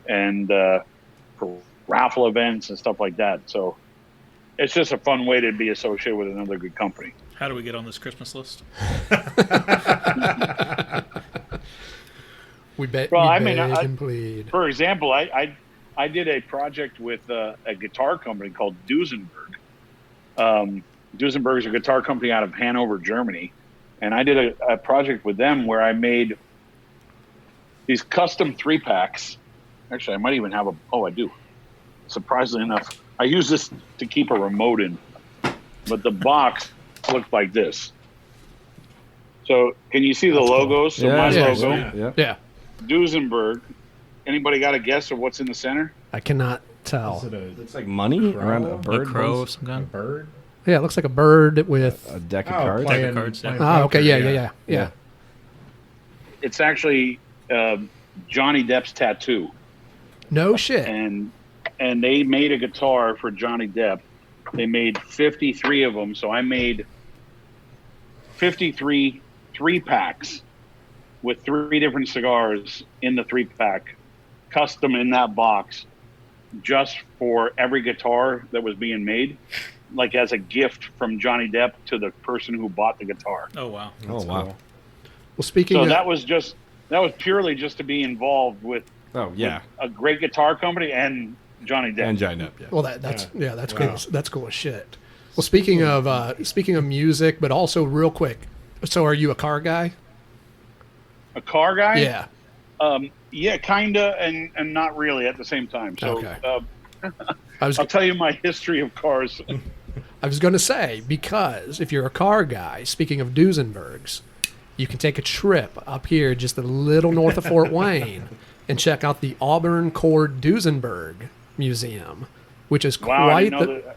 and for raffle events and stuff like that. So it's just a fun way to be associated with another good company. How do we get on this Christmas list? We bet. Well, we I mean, beg I- and plead. For example, I did a project with a guitar company called Duesenberg. Duesenberg is a guitar company out of Hanover, Germany. And I did a project with them where I made these custom 3-packs. Actually, I might even have I do. Surprisingly enough, I use this to keep a remote in. But the box looked like this. So can you see the logos? So my logo, Yeah. Duesenberg. Anybody got a guess of what's in the center? I cannot tell. it's like money around a bird. A crow once- of some A kind? bird? Yeah, it looks like a bird with. a deck of cards. Deck of cards, yeah. Oh, okay. poker, Yeah. It's actually Johnny Depp's tattoo. No shit. And they made a guitar for Johnny Depp. They made 53 of them. So I made 53 3-packs with 3 different cigars in the 3-pack, custom in that box, just for every guitar that was being made, like as a gift from Johnny Depp to the person who bought the guitar. Oh, wow. Oh wow. Well, speaking So of that was purely just to be involved with Oh yeah. a great guitar company and Johnny Depp. And Giant Up. Yeah. well, that's Wow. cool. That's cool as shit. Well, speaking of music, but also real quick. So, are you a car guy? A car guy? Yeah. Yeah, kinda, and not really at the same time. So Okay. I was I'll tell you my history of cars. going to say, because if you're a car guy, speaking of Duesenbergs, you can take a trip up here just a little north of Fort Wayne and check out the Auburn Cord Duesenberg Museum, which is Wow, I quite didn't know the. that.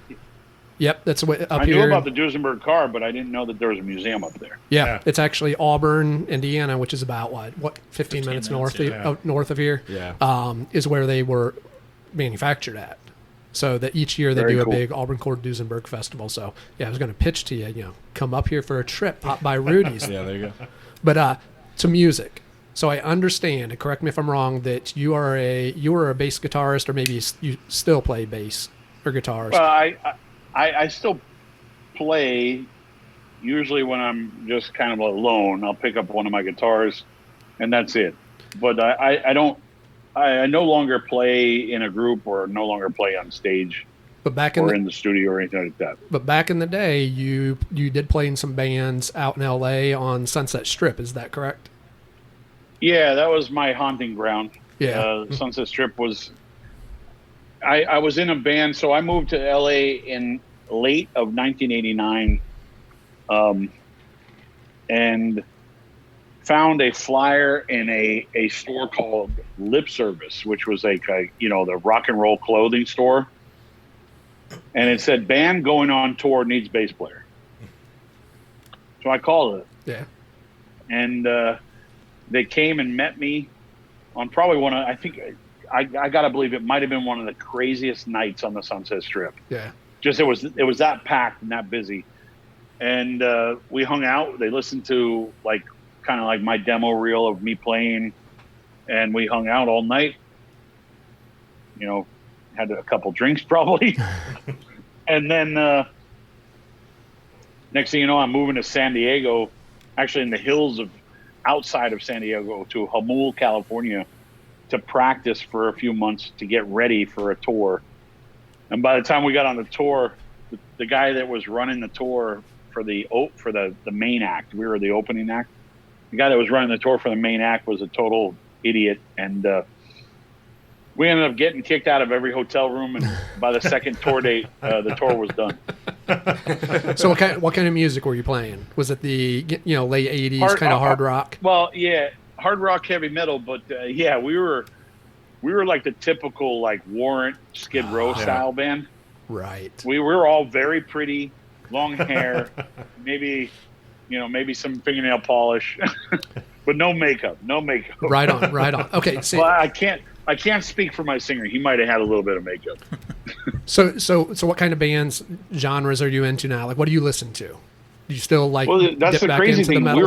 Yep, that's what up I here. knew about the Duesenberg car, but I didn't know that there was a museum up there. Yeah, Yeah. it's actually Auburn, Indiana, which is about 15 minutes north north of here. Yeah. Is where they were manufactured at. So that each year they Very do cool. a big Auburn Cord Duesenberg festival. So yeah, I was going to pitch to you, come up here for a trip, pop by Rudy's. Yeah. There you go. But to music. So I understand, and correct me if I'm wrong, that you are a bass guitarist, or maybe you still play bass or guitars. Well, I still play. Usually when I'm just kind of alone, I'll pick up one of my guitars, and that's it. But I don't. I no longer play in a group or no longer play on stage but back in or the, in the studio or anything like that. but back in the day, you did play in some bands out in L.A. on Sunset Strip. Is that correct? Yeah, that was my haunting ground. Yeah. Sunset Strip was. I was in a band, so I moved to LA in late of 1989, and found a flyer in a store called Lip Service, which was the rock and roll clothing store, and it said band going on tour needs bass player. So I called it. Yeah. And they came and met me on probably one of, I think, I got to believe it might have been one of the craziest nights on the Sunset Strip. Yeah. Just it was that packed and that busy. And we hung out. They listened to kind of like my demo reel of me playing, and we hung out all night. You know, had a couple drinks probably. And then next thing you know, I'm moving to San Diego, actually in the hills of outside of San Diego, to Jamul, California, to practice for a few months to get ready for a tour. And by the time we got on the tour, the guy that was running the tour for the main act, we were the opening act. The guy that was running the tour for the main act was a total idiot, and we ended up getting kicked out of every hotel room. And by the second tour date, the tour was done. So what kind of music were you playing? Was it the late 80s kind of hard rock? Well, yeah, hard rock, heavy metal, but yeah, we were like the typical like Warrant, Skid Row style band. Right. We were all very pretty, long hair, maybe some fingernail polish, but no makeup. Right on. Okay. See, well, I can't speak for my singer. He might have had a little bit of makeup. So what kind of bands, genres are you into now? Like, what do you listen to? Do you still like? Well, that's dip the back crazy into the thing. metal We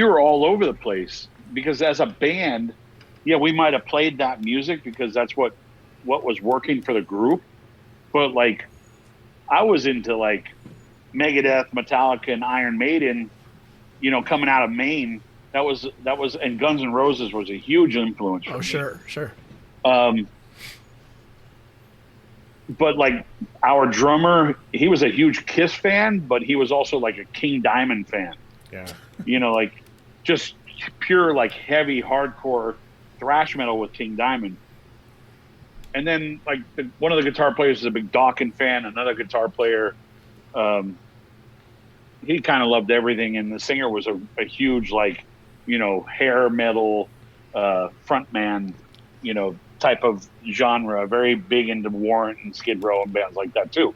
were stuff? all over the place because as a band, yeah, we might have played that music because that's what was working for the group. But like, I was into like Megadeth, Metallica, and Iron Maiden. Coming out of Maine, that was, and Guns N' Roses was a huge influence. For me. Sure. But like our drummer, he was a huge Kiss fan, but he was also like a King Diamond fan. Yeah. Like just pure like heavy hardcore thrash metal with King Diamond. And then like one of the guitar players is a big Dawkins fan. Another guitar player, he kind of loved everything, and the singer was a huge like hair metal frontman, type of genre, very big into Warrant and Skid Row and bands like that too.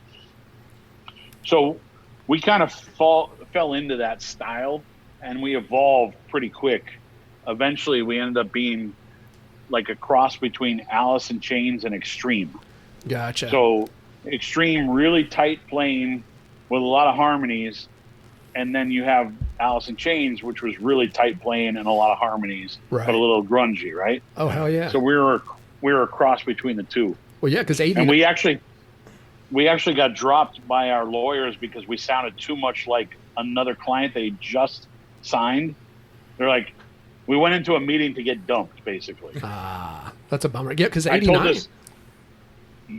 So we kind of fell into that style, and we evolved pretty quick. Eventually, we ended up being like a cross between Alice in Chains and Extreme. Gotcha. So Extreme, really tight playing with a lot of harmonies, and then you have Alice in Chains, which was really tight playing and a lot of harmonies, right, but a little grungy, right? Oh hell yeah! So we were a cross between the two. Well, yeah, because and we actually got dropped by our lawyers because we sounded too much like another client they just signed. They're like, we went into a meeting to get dumped, basically. That's a bummer. Yeah, because 89. I told this.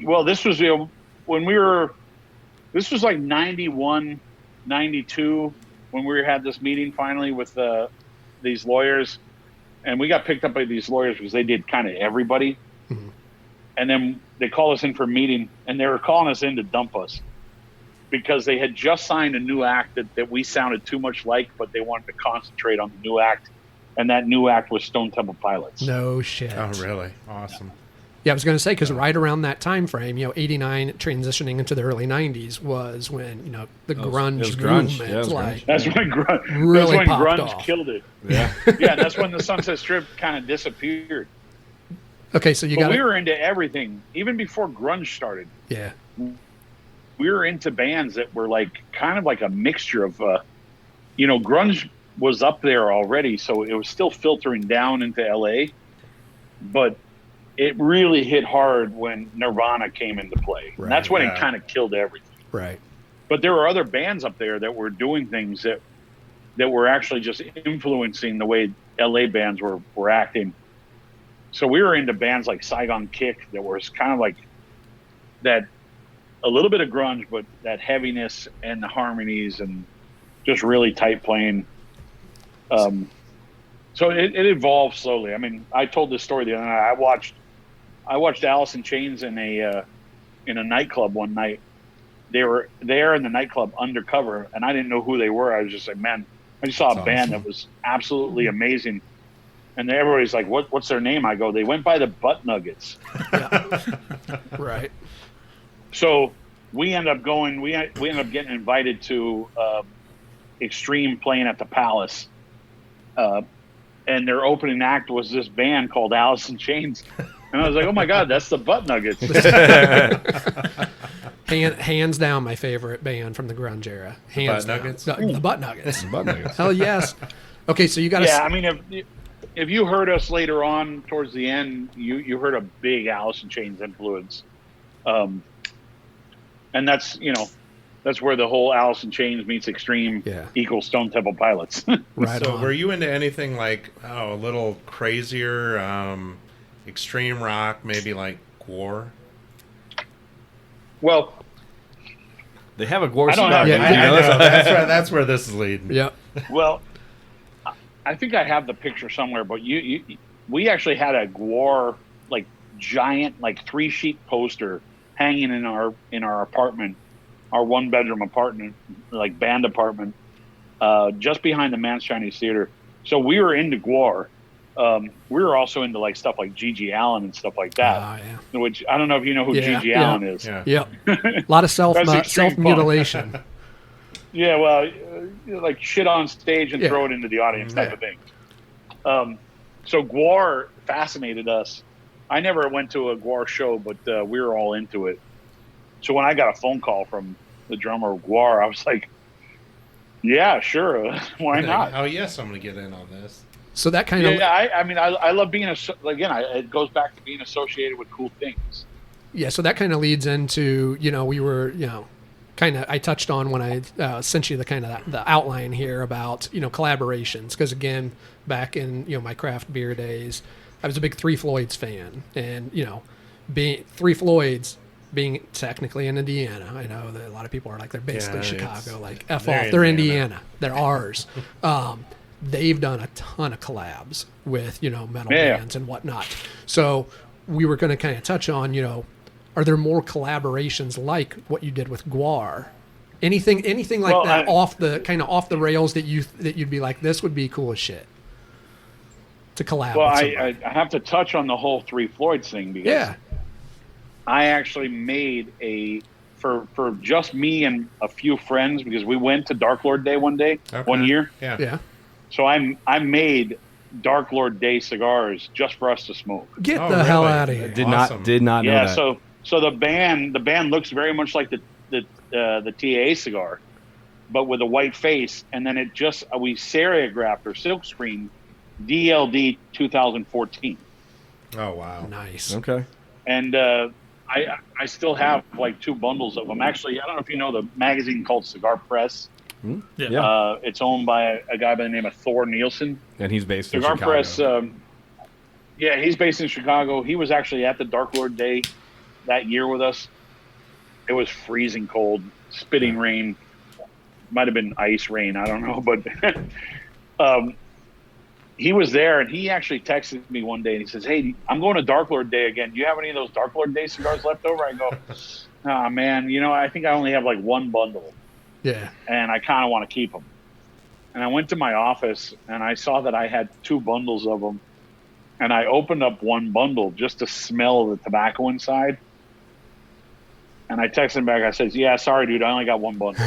Well, this was when we were. This was like 91, 92 when we had this meeting finally with these lawyers, and we got picked up by these lawyers because they did kind of everybody. Mm-hmm. And then they called us in for a meeting, and they were calling us in to dump us because they had just signed a new act that we sounded too much like, but they wanted to concentrate on the new act, and that new act was Stone Temple Pilots. No shit. Oh, really? Awesome. Yeah, I was going to say, because right around that time frame, 89 transitioning into the early 90s was when, the grunge movement. That's when really grunge off. killed it. Yeah. Yeah, that's when the Sunset Strip kind of disappeared. Okay, so we were into everything, even before grunge started. Yeah. We were into bands that were like kind of like a mixture of, grunge was up there already, so it was still filtering down into LA, but it really hit hard when Nirvana came into play. Right, and that's when it kind of killed everything. Right. But there were other bands up there that were doing things that were actually just influencing the way LA bands were acting. So we were into bands like Saigon Kick that was kind of like that, a little bit of grunge, but that heaviness and the harmonies and just really tight playing. So it evolved slowly. I mean, I told this story the other night. I watched Alice in Chains in a nightclub one night. They were there in the nightclub undercover, and I didn't know who they were. I was just like, man, I just saw a band that was absolutely amazing. And everybody's like, what's their name? I go, they went by the Butt Nuggets. Yeah. Right. So we end up going. We end up getting invited to Extreme playing at the Palace, and their opening act was this band called Alice in Chains, and I was like, oh my god, that's the Butt Nuggets. Hands down, my favorite band from the grunge era. Hands Butt down. Nuggets? The Butt Nuggets. Butt Nuggets. Hell yes. Okay, so you got to. Yeah, I mean, if you heard us later on towards the end, you heard a big Alice in Chains influence, and that's that's where the whole Alice in Chains meets Extreme equals Stone Temple Pilots. Right So on. were you into anything like a little crazier, extreme rock, maybe like Gwar? Well, They have a Gwar I don't cigar. have- didn't I you know know that? that's where this is leading. Yep. well, I think I have the picture somewhere, but we actually had a Gwar like giant like 3-sheet poster hanging in our apartment, our 1-bedroom apartment, like band apartment, just behind the Man's Chinese Theater. So we were into Gwar. We were also into like stuff like Gigi Allen and stuff like that. Yeah. Which I don't know if you know who Yeah, Gigi yeah. Allen is. Yeah. Yep. A lot of self extreme fun. mutilation. Yeah, well, like shit on stage and Yeah. throw it into the audience type Yeah. of thing. So Gwar fascinated us. I never went to a Gwar show, but we were all into it. So when I got a phone call from the drummer of Gwar, I was like, yeah, sure. Why not? Oh yes, I'm going to get in on this. So that kind of I mean, I love being it goes back to being associated with cool things. so that kind of leads into we were kind of I touched on when I sent you the kind of the outline here about collaborations, because again, back in my craft beer days, I was a big Three Floyds fan, and being Three Floyds being technically in Indiana, I know that a lot of people are like they're basically Yeah, Chicago, like F they're off, they're Indiana. Indiana, they're ours. They've done a ton of collabs with metal Yeah. bands and whatnot. So we were going to kind of touch on are there more collaborations like what you did with Gwar? Anything like Well, that off the rails that you'd be like, this would be cool as shit to collab Well, with I somebody. have to touch on the whole Three Floyds thing because Yeah. I actually made for just me and a few friends, because we went to Dark Lord Day one Okay. year. Yeah. Yeah. So I made Dark Lord Day cigars just for us to smoke. Get Oh, the hell really? out of here. Did Awesome. not know Yeah, that. so the band looks very much like the TA cigar, but with a white face, and then we serigraphed or silk screened DLD 2014, Oh wow. Nice. Okay. and I still have like 2 bundles of them. Actually, I don't know if you know the magazine called Cigar Press. Yeah. It's owned by a guy by the name of Thor Nielsen. And he's based in Cigar Chicago. Press. He's based in Chicago. He was actually at the Dark Lord Day that year with us. It was freezing cold, spitting rain. Might have been ice rain. I don't know, but he was there, and he actually texted me one day, and he says, "Hey, I'm going to Dark Lord Day again. Do you have any of those Dark Lord Day cigars left over?" I go, "Ah, man, I think I only have like 1 bundle, Yeah. and I kind of want to keep them." And I went to my office, and I saw that I had 2 bundles of them. And I opened up 1 bundle just to smell the tobacco inside. And I texted him back. I said, "Yeah, sorry, dude. I only got 1 bundle."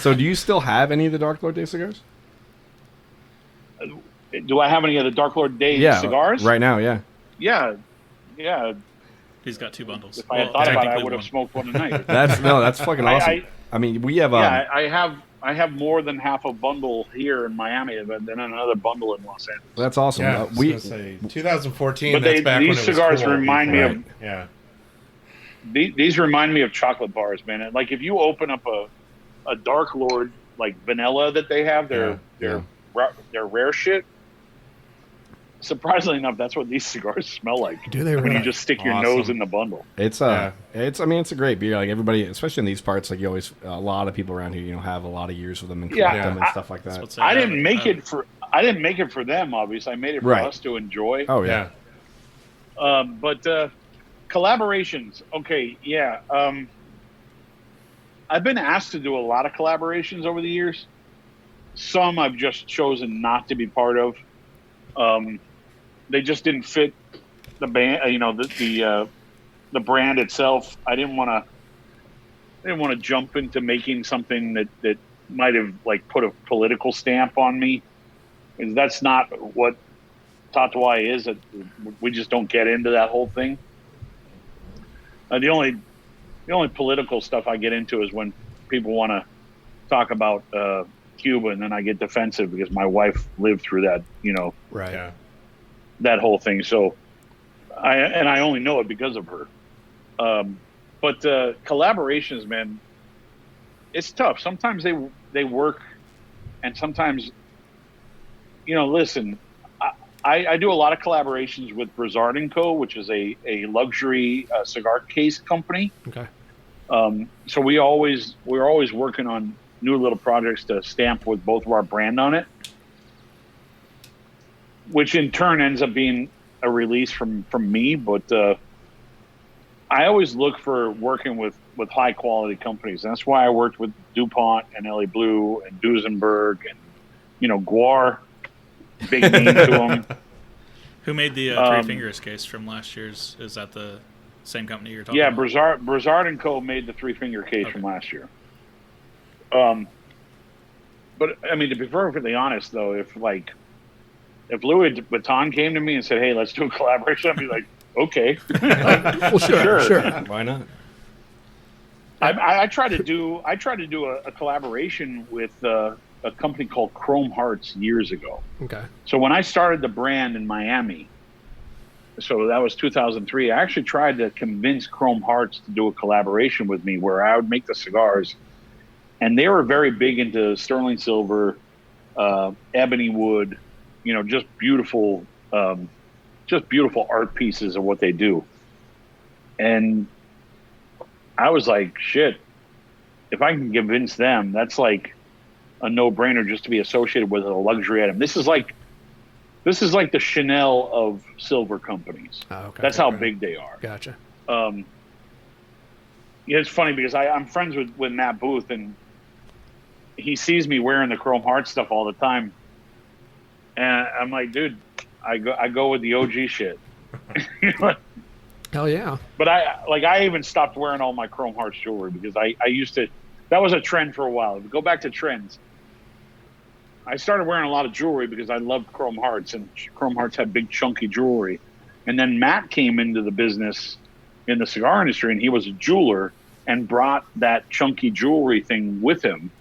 So do you still have any of the Dark Lord Day cigars? Do I have any of the Dark Lord Day Yeah. cigars? Right now, yeah. Yeah. He's got 2 bundles. If I had thought about it, I technically would have one. smoked one tonight. That's fucking awesome. I mean, we have I have more than half a bundle here in Miami, but then another bundle in Los Angeles. that's awesome. Yeah, We 2014. But That's back these when it was cigars cool. remind me of Yeah. these remind me of chocolate bars, man. Like if you open up a Dark Lord like vanilla that they have, they're rare shit. Surprisingly enough, that's what these cigars smell like. Do they When you really? just stick your Awesome. nose in the bundle. it's it's a great beer. Like everybody, especially in these parts, like you always a lot of people around here, have a lot of years with them and collect Yeah, them and stuff like that. what's I that? didn't make it for them, obviously. I made it for Right. us to enjoy. Oh yeah. Yeah. But collaborations, okay, yeah. I've been asked to do a lot of collaborations over the years. Some I've just chosen not to be part of. They just didn't fit the band, the brand itself. I didn't want didn't want to jump into making something that might have like put a political stamp on me. And that's not what Tatuaje is. We just don't get into that whole thing. The only political stuff I get into is when people want to talk about Cuba, and then I get defensive because my wife lived through that, Right. Yeah. that whole thing. So I only know it because of her. But collaborations, man, it's tough. Sometimes they work, and sometimes, listen, I do a lot of collaborations with Brizard & Co., which is a luxury cigar case company. Okay. So we're always working on new little projects to stamp with both of our brand on it, which in turn ends up being a release from me. But I always look for working with high quality companies. And that's why I worked with DuPont and LA Blue and Duesenberg and, Guar, big name to them. Who made the Three Fingers case from last year's? Is that the same company you're talking about? Yeah, Brizard & Co. made the Three Finger case from last year. But I mean, to be perfectly honest, though, if Louis Vuitton came to me and said, "Hey, let's do a collaboration," I'd be like, "Okay." Well, sure. Why not? I tried to do a collaboration with a company called Chrome Hearts years ago. Okay. So when I started the brand in Miami, so that was 2003, I actually tried to convince Chrome Hearts to do a collaboration with me where I would make the cigars. And they were very big into sterling silver, ebony wood, just beautiful art pieces of what they do. And I was like, shit, if I can convince them, that's like a no-brainer just to be associated with a luxury item. This is like the Chanel of silver companies. Oh, okay. That's how big they are. Gotcha. It's funny because I'm friends with Matt Booth, and he sees me wearing the Chrome Heart stuff all the time. And I'm like, dude, I go with the OG shit. Hell yeah. But I even stopped wearing all my Chrome Hearts jewelry because I used to, that was a trend for a while. If we go back to trends, I started wearing a lot of jewelry because I loved Chrome Hearts, and Chrome Hearts had big chunky jewelry. And then Matt came into the business in the cigar industry, and he was a jeweler and brought that chunky jewelry thing with him.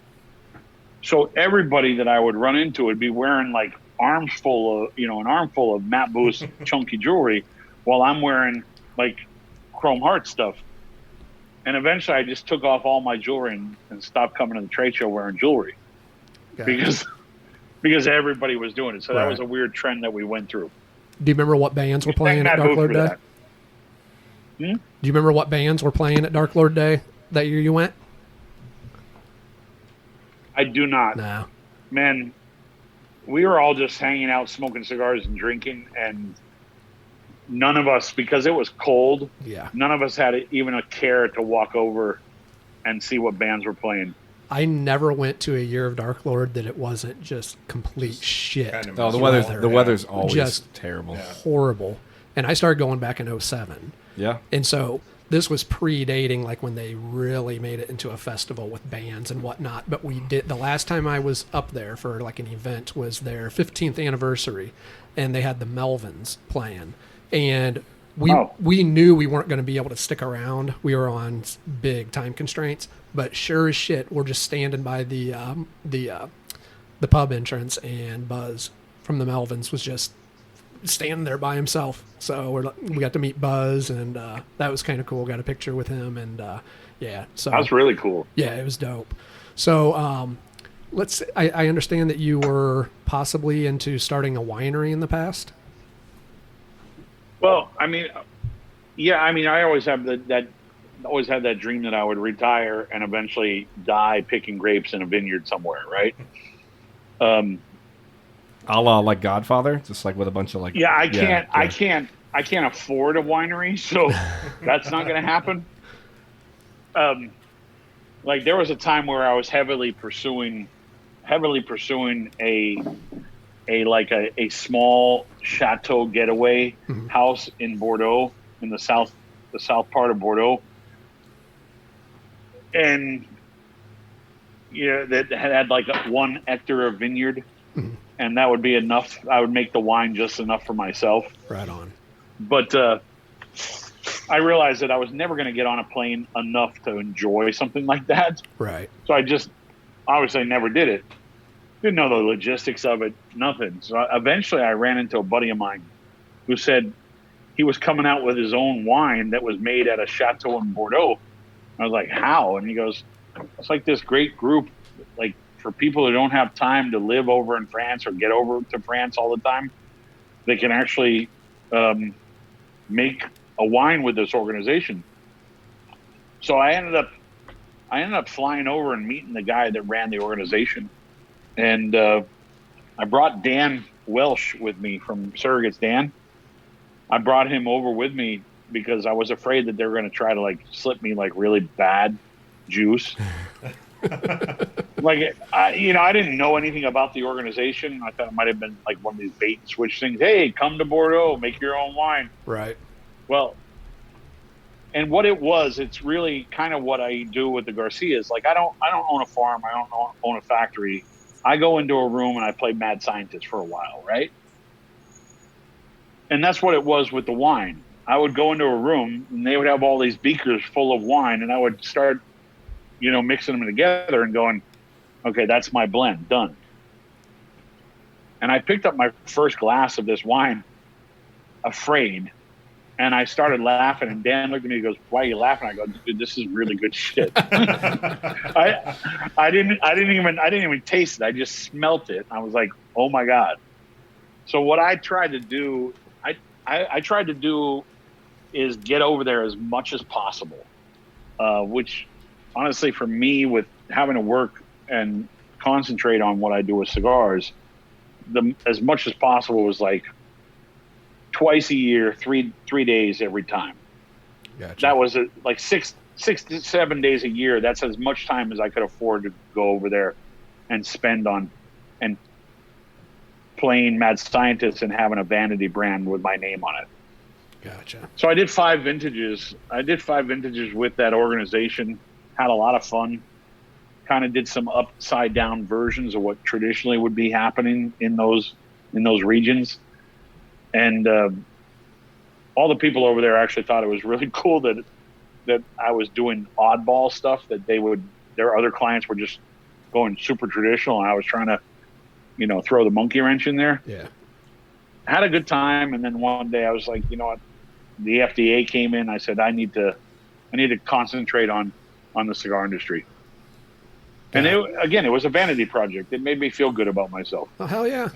So everybody that I would run into would be wearing like an armful of Matt Booth's chunky jewelry while I'm wearing like Chrome Heart stuff. And eventually I just took off all my jewelry and stopped coming to the trade show wearing jewelry. Gotcha. Because everybody was doing it. So Right. that was a weird trend that we went through. Do you remember what bands were playing Thank at Matt Dark Booth Lord for Day? that. Do you remember what bands were playing at Dark Lord Day that year you went? I do not. No. Man, we were all just hanging out, smoking cigars and drinking, and none of us, because it was cold, Yeah. none of us had even a care to walk over and see what bands were playing. I never went to a year of Dark Lord that it wasn't just complete shit. Kind of Oh, the miserable. weather's the weather's always Just- terrible. Horrible. And I started going back in 07. Yeah. And so this was predating like when they really made it into a festival with bands and whatnot. But we did, the last time I was up there for like an event was their 15th anniversary, and they had the Melvins playing. And we knew we weren't going to be able to stick around. We were on big time constraints, but sure as shit, we're just standing by the pub entrance, and Buzz from the Melvins was just standing there by himself. So we got to meet Buzz, and that was kind of cool. Got a picture with him, and yeah. So That was really cool. yeah, it was dope. So I understand that you were possibly into starting a winery in the past. Well, I mean, yeah, I mean, I always have always had that dream that I would retire and eventually die picking grapes in a vineyard somewhere, right? A la like Godfather, just like with a bunch of like. Yeah, I can't afford a winery, so that's not going to happen. Like there was a time where I was heavily pursuing a small chateau getaway house in Bordeaux, in the south part of Bordeaux. and that had like 1 hectare of vineyard, and that would be enough. I would make the wine just enough for myself. Right on. But I realized that I was never going to get on a plane enough to enjoy something like that. Right. So I just obviously never did it. Didn't know the logistics of it, nothing. So eventually I ran into a buddy of mine who said he was coming out with his own wine that was made at a chateau in Bordeaux. I was like, how? And he goes, it's like this great group, like for people who don't have time to live over in France or get over to France all the time, they can actually make a wine with this organization. So I ended up flying over and meeting the guy that ran the organization. And I brought Dan Welsh with me from Surrogates Dan. I brought him over with me because I was afraid that they were going to try to like slip me like really bad juice. Like, I didn't know anything about the organization. I thought it might have been like one of these bait and switch things. Hey, come to Bordeaux, make your own wine. Right. Well, and what it was, it's really kind of what I do with the Garcias. Like, I don't own a farm. I don't own a factory. I go into a room and I play mad scientist for a while, right? And that's what it was with the wine. I would go into a room and they would have all these beakers full of wine, and I would start, mixing them together and going, okay, that's my blend, done. And I picked up my first glass of this wine, afraid, and I started laughing. And Dan looked at me and goes, "Why are you laughing?" I go, "Dude, this is really good shit." I didn't even taste it. I just smelt it. I was like, "Oh my god!" So what I tried to do, I tried to do, is get over there as much as possible. Which, honestly, for me, with having to work and concentrate on what I do with cigars, as much as possible was like twice a year, three days every time. Gotcha. That was like 6 to 7 days a year. That's as much time as I could afford to go over there and spend on and playing mad scientist and having a vanity brand with my name on it. Gotcha. So I did 5 vintages. With that organization. Had a lot of fun. Kind of did some upside down versions of what traditionally would be happening in those regions. And all the people over there actually thought it was really cool that I was doing oddball stuff, that their other clients were just going super traditional, and I was trying to, throw the monkey wrench in there. Yeah. Had a good time, and then one day I was like, you know what? The FDA came in. I said, I need to concentrate on the cigar industry. And it was a vanity project. It made me feel good about myself. Oh, hell yeah.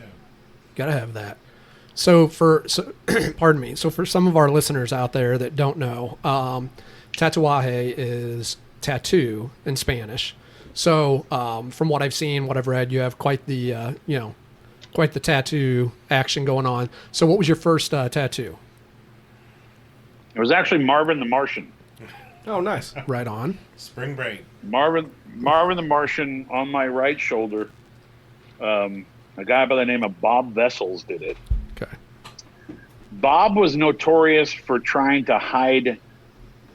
Gotta have that. Pardon me. So for some of our listeners out there that don't know, tatuaje is tattoo in Spanish. So from what I've seen, what I've read, you have quite the tattoo action going on. So what was your first tattoo? It was actually Marvin the Martian. Oh, nice. Right on. Spring break. Marvin the Martian on my right shoulder. A guy by the name of Bob Vessels did it. Okay. Bob was notorious for trying to hide.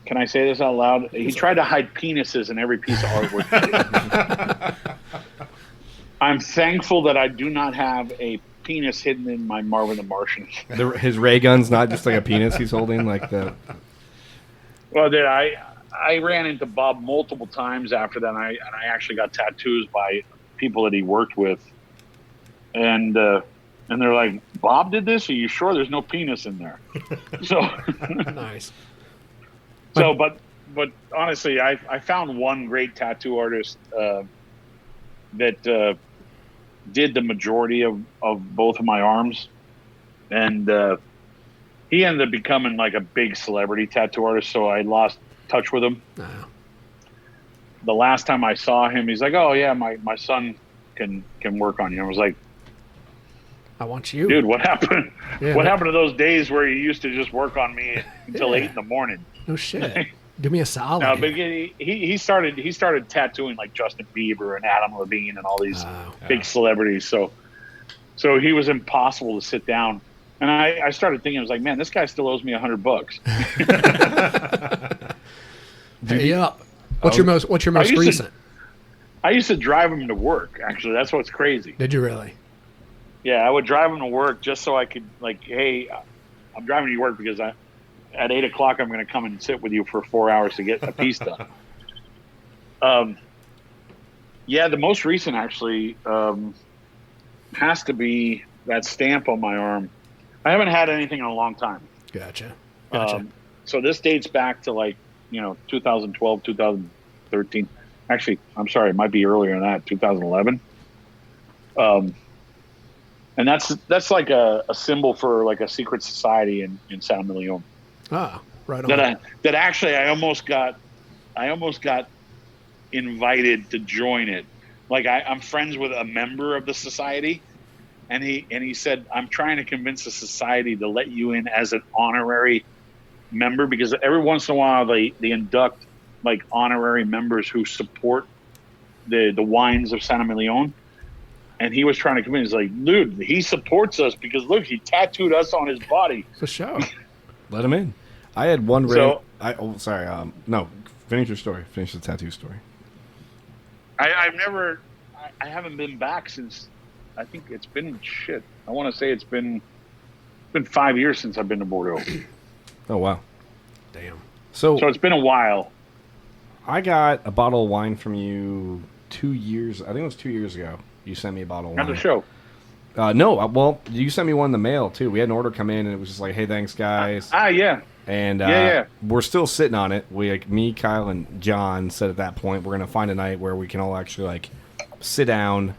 Can I say this out loud? He tried to hide penises in every piece of artwork he did. I'm thankful that I do not have a penis hidden in my Marvin the Martian. His ray gun's not just like a penis he's holding, like the. Well, I ran into Bob multiple times after that, and I actually got tattoos by people that he worked with, and they're like, "Bob did this? Are you sure there's no penis in there?" So Nice. So, but honestly, I found one great tattoo artist that did the majority of both of my arms, and he ended up becoming like a big celebrity tattoo artist. So I lost touch with him. No. The last time I saw him, he's like, "Oh yeah, my son can work on you." I was like, I want you. "Dude, what happened? Yeah, what happened to those days where you used to just work on me until 8 a.m?" No shit. Do me a solid. No, but he started tattooing like Justin Bieber and Adam Levine and all these big celebrities. So he was impossible to sit down. And I started thinking, I was like, man, this guy still owes me $100. Pay up. What's your most recent? I used to drive them to work. Actually, that's what's crazy. Did you really? Yeah, I would drive them to work just so I could, like, hey, I'm driving you to work because at 8 o'clock I'm going to come and sit with you for 4 hours to get a piece done. Yeah, the most recent actually has to be that stamp on my arm. I haven't had anything in a long time. Gotcha. So this dates back to 2012, 2013. Actually, I'm sorry, it might be earlier than that, 2011. And that's like a symbol for like a secret society in San Emilio. Ah, right on. That actually I almost got invited to join it. Like I'm friends with a member of the society, and he said, I'm trying to convince the society to let you in as an honorary member, because every once in a while they induct like honorary members who support the wines of San Emilio. And he was trying to convince, like, dude, he supports us because look, he tattooed us on his body. For sure. Let him in. I had one. So, no. Finish your story. Finish the tattoo story. I haven't been back since. I think it's been shit. I want to say it's been 5 years since I've been to Bordeaux. Oh wow. Damn. So it's been a while. I got a bottle of wine from you 2 years. I think it was 2 years ago. You sent me a bottle of wine. At the show. No, well, you sent me one in the mail too. We had an order come in, and it was just like, "Hey, thanks, guys." Yeah. And yeah. We're still sitting on it. Me, Kyle, and John said at that point we're gonna find a night where we can all actually like sit down,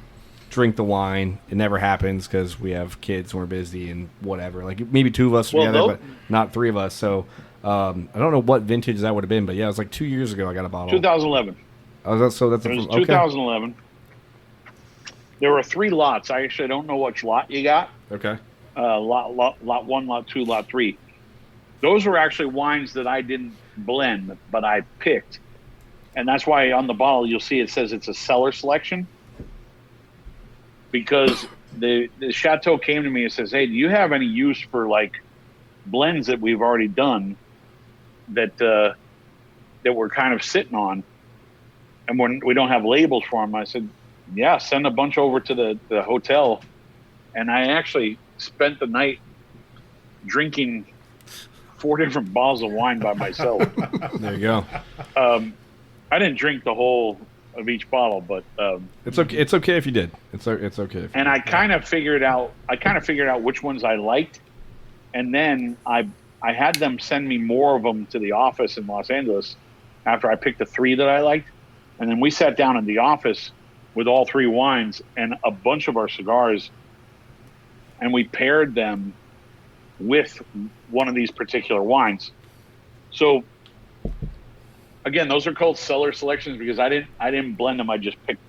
drink the wine. It never happens because we have kids and we're busy and whatever. Like maybe two of us together, but not three of us. So I don't know what vintage that would have been, but yeah, it was like 2 years ago I got a bottle. 2011. Oh, that's it was 2011. There were 3 lots. I actually don't know which lot you got. Okay. Lot 1, lot 2, lot 3. Those were actually wines that I didn't blend, but I picked. And that's why on the bottle you'll see it says it's a cellar selection. Because the Chateau came to me and says, hey, do you have any use for like blends that we've already done that we're kind of sitting on? And when we don't have labels for them, I said, yeah, send a bunch over to the hotel. And I actually spent the night drinking 4 different bottles of wine by myself. There you go. I didn't drink the whole of each bottle, but it's okay. It's okay if you did. It's okay. And I kind of figured out which ones I liked, and then I had them send me more of them to the office in Los Angeles after I picked the 3 that I liked, and then we sat down in the office with all 3 wines and a bunch of our cigars, and we paired them with one of these particular wines. So again, those are called cellar selections because I didn't blend them. I just picked.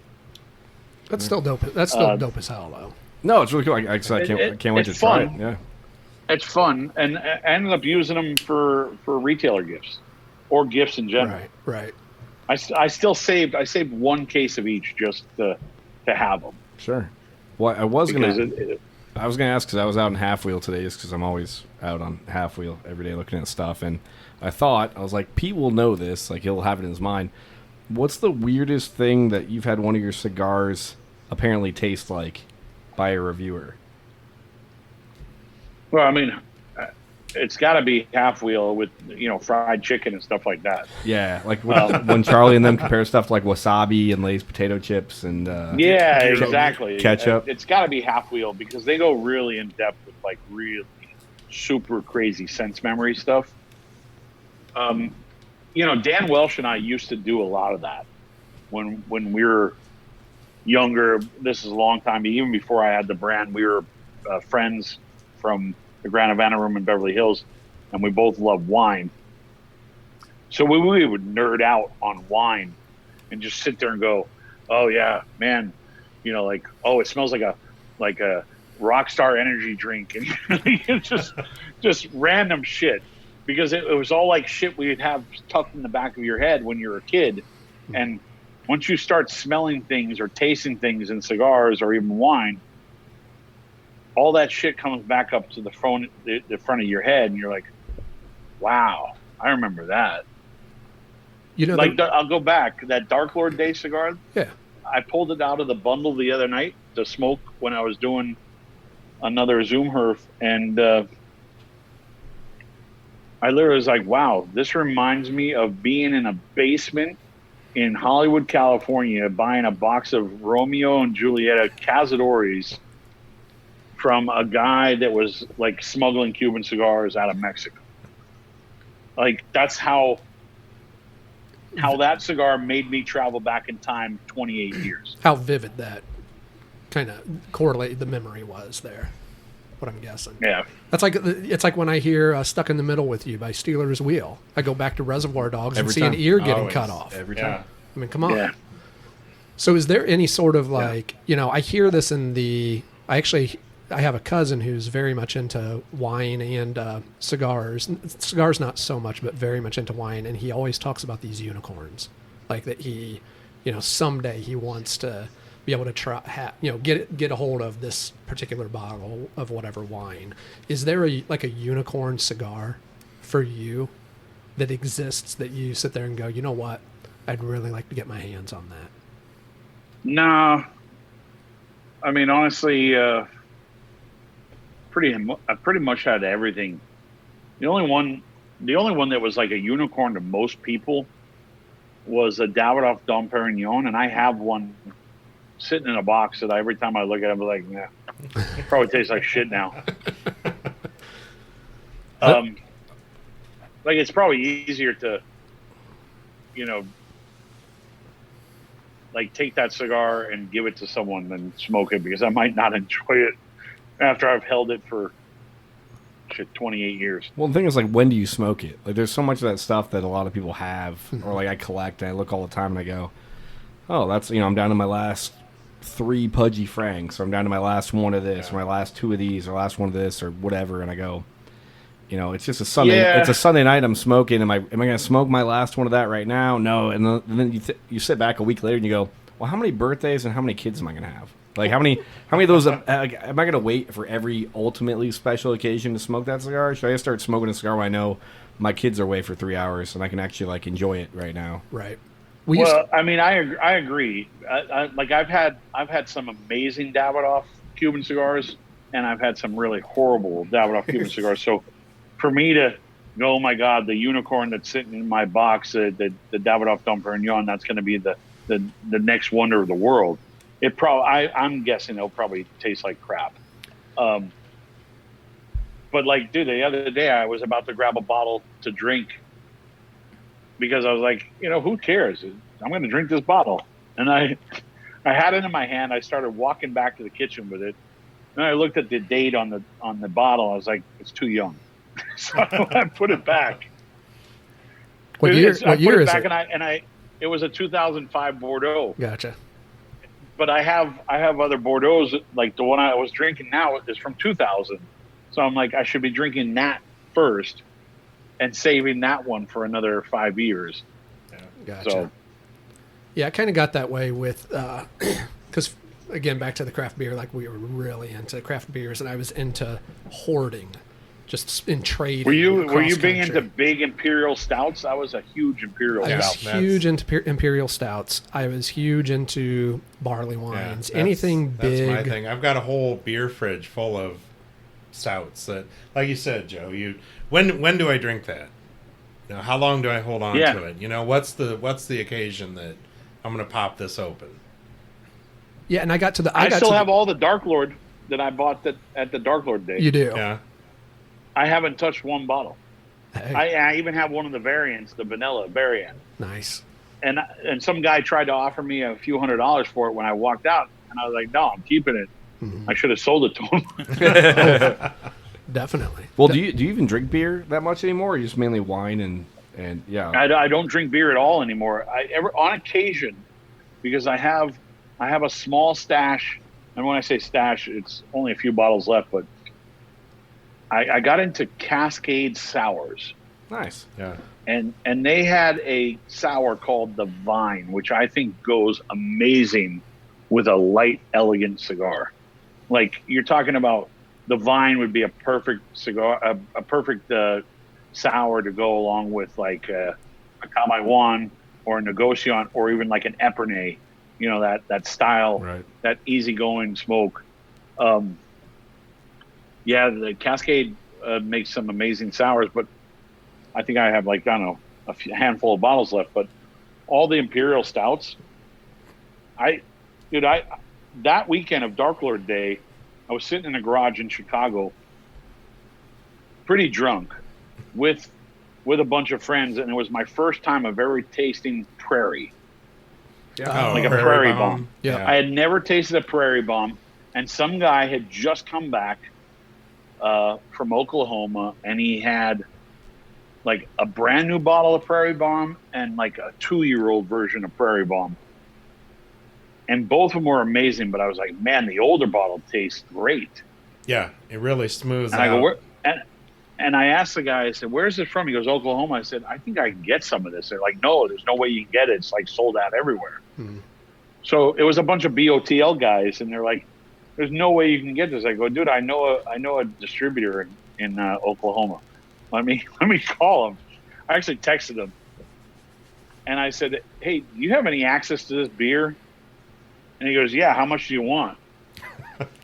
That's still dope. That's still dope as hell, though. No, it's really cool. I can't wait to try it. Yeah, it's fun, and I ended up using them for retailer gifts or gifts in general. Right. I saved 1 case of each just to have them. Sure. Well, I was gonna ask because I was out in Half Wheel today, just because I'm always out on Half Wheel every day looking at stuff, and I was like, Pete will know this, like he'll have it in his mind. What's the weirdest thing that you've had one of your cigars apparently taste like by a reviewer? Well, I mean, it's got to be Half Wheel with fried chicken and stuff like that. Yeah, like when Charlie and them compare stuff like wasabi and Lay's potato chips and yeah, exactly, ketchup. It's got to be Half Wheel because they go really in depth with like really super crazy sense memory stuff. Dan Welsh and I used to do a lot of that when we were younger. This is a long time, even before I had the brand. We were friends from the Grand Havana Room in Beverly Hills, and we both loved wine. So we would nerd out on wine and just sit there and go, "Oh yeah, man, oh, it smells like a Rockstar energy drink," and just random shit. Because it was all like shit we would have tucked in the back of your head when you were a kid. And once you start smelling things or tasting things in cigars or even wine, all that shit comes back up to the front of your head, and you're like, wow, I remember that. You know, Like I'll go back. That Dark Lord Day cigar, yeah. I pulled it out of the bundle the other night to smoke when I was doing another Zoom herf, and I literally was like, wow, this reminds me of being in a basement in Hollywood, California, buying a box of Romeo and Julieta Cazadores from a guy that was like smuggling Cuban cigars out of Mexico. Like that's how that cigar made me travel back in time 28 years. How vivid that kind of correlate the memory was there. What I'm guessing. Yeah. That's like it's like when I hear "Stuck in the Middle with You" by Steelers Wheel. I go back to Reservoir Dogs and see an ear getting Always. cut off. Every time. I mean, come on. Yeah. So is there any sort of like, I hear this I have a cousin who's very much into wine and cigars. Cigars not so much, but very much into wine, and he always talks about these unicorns, like that he, someday he wants to be able to try, get a hold of this particular bottle of whatever wine. Is there a unicorn cigar for you that exists that you sit there and go, you know what, I'd really like to get my hands on that? No. I mean, honestly, I pretty much had everything. The only one that was like a unicorn to most people was a Davidoff Dom Perignon, and I have one sitting in a box that every time I look at it, I'm like, nah, it probably tastes like shit now. Like it's probably easier to, like take that cigar and give it to someone than smoke it, because I might not enjoy it after I've held it for 28 years. Well, the thing is, like, when do you smoke it? Like, there's so much of that stuff that a lot of people have, or like I collect, and I look all the time, and I go, oh, that's, I'm down to my last 3 Pudgy Franks, or I'm down to my last one of this, or my last 2 of these, or last one of this, or whatever, and I go, it's just a Sunday. Yeah. It's a Sunday night. I'm smoking. Am I going to smoke my last one of that right now? No. And then you sit back a week later and you go, well, how many birthdays and how many kids am I going to have? Like how many of those am I going to wait for every ultimately special occasion to smoke that cigar? Should I start smoking a cigar when I know my kids are away for 3 hours and I can actually like enjoy it right now? Right. I mean, I agree. I've had some amazing Davidoff Cuban cigars, and I've had some really horrible Davidoff Cuban cigars. So for me to go, oh my God, the unicorn that's sitting in my box, the Davidoff Dom Perignon, that's going to be the next wonder of the world. I'm guessing it'll probably taste like crap. But like, dude, the other day I was about to grab a bottle to drink because I was like, who cares? I'm going to drink this bottle. And I had it in my hand. I started walking back to the kitchen with it. And I looked at the date on the bottle. I was like, it's too young. So I put it back. What year is it? And it was a 2005 Bordeaux. Gotcha. But I have other Bordeaux's, like the one I was drinking now is from 2000. So I'm like, I should be drinking that first and saving that one for another 5 years. Gotcha. So, yeah, I kind of got that way with, because again, back to the craft beer, like we were really into craft beers, and I was into hoarding, just in trading. Were you big into big imperial stouts? I was a huge imperial I was stout. huge into imperial stouts. I was huge into barley wines. Anything big. That's my thing. I've got a whole beer fridge full of stouts that, like you said, Joe. When do I drink that? How long do I hold on to it? What's the occasion that I'm going to pop this open? Yeah, and I still have all the Dark Lord that I bought at the Dark Lord day. You do? Yeah. I haven't touched one bottle. Hey. I even have one of the variants, the vanilla variant. Nice. And some guy tried to offer me a few $100s for it when I walked out, and I was like, no, I'm keeping it. Mm-hmm. I should have sold it to him. Definitely. Well, do you even drink beer that much anymore, or you just mainly wine and yeah? I don't drink beer at all anymore. On occasion, because I have a small stash, and when I say stash, it's only a few bottles left, but I got into Cascade sours. Nice. Yeah. And they had a sour called the Vine, which I think goes amazing with a light, elegant cigar. Like you're talking about, the Vine would be a perfect cigar, a perfect sour to go along with like a Kamai One or a Negociant or even like an Epernay, that style, Right. that easygoing smoke. The Cascade makes some amazing sours, but I think I have a handful of bottles left. But all the Imperial Stouts, that weekend of Dark Lord Day, I was sitting in a garage in Chicago, pretty drunk, with a bunch of friends, and it was my first time of ever tasting Prairie. Yeah. Like a Prairie Bomb. Yeah. I had never tasted a Prairie Bomb, and some guy had just come back from Oklahoma, and he had like a brand new bottle of Prairie Bomb and like a 2-year-old version of Prairie Bomb. And both of them were amazing, but I was like, man, the older bottle tastes great. Yeah, it really smooths And out. I go, and I asked the guy, I said, where's it from? He goes, Oklahoma. I said, I think I can get some of this. They're like, no, there's no way you can get it. It's like sold out everywhere. So it was a bunch of BOTL guys, and they're like, there's no way you can get this. I go, dude, I know a distributor in Oklahoma. Let me call him. I actually texted him, and I said, hey, do you have any access to this beer? And he goes, yeah, how much do you want?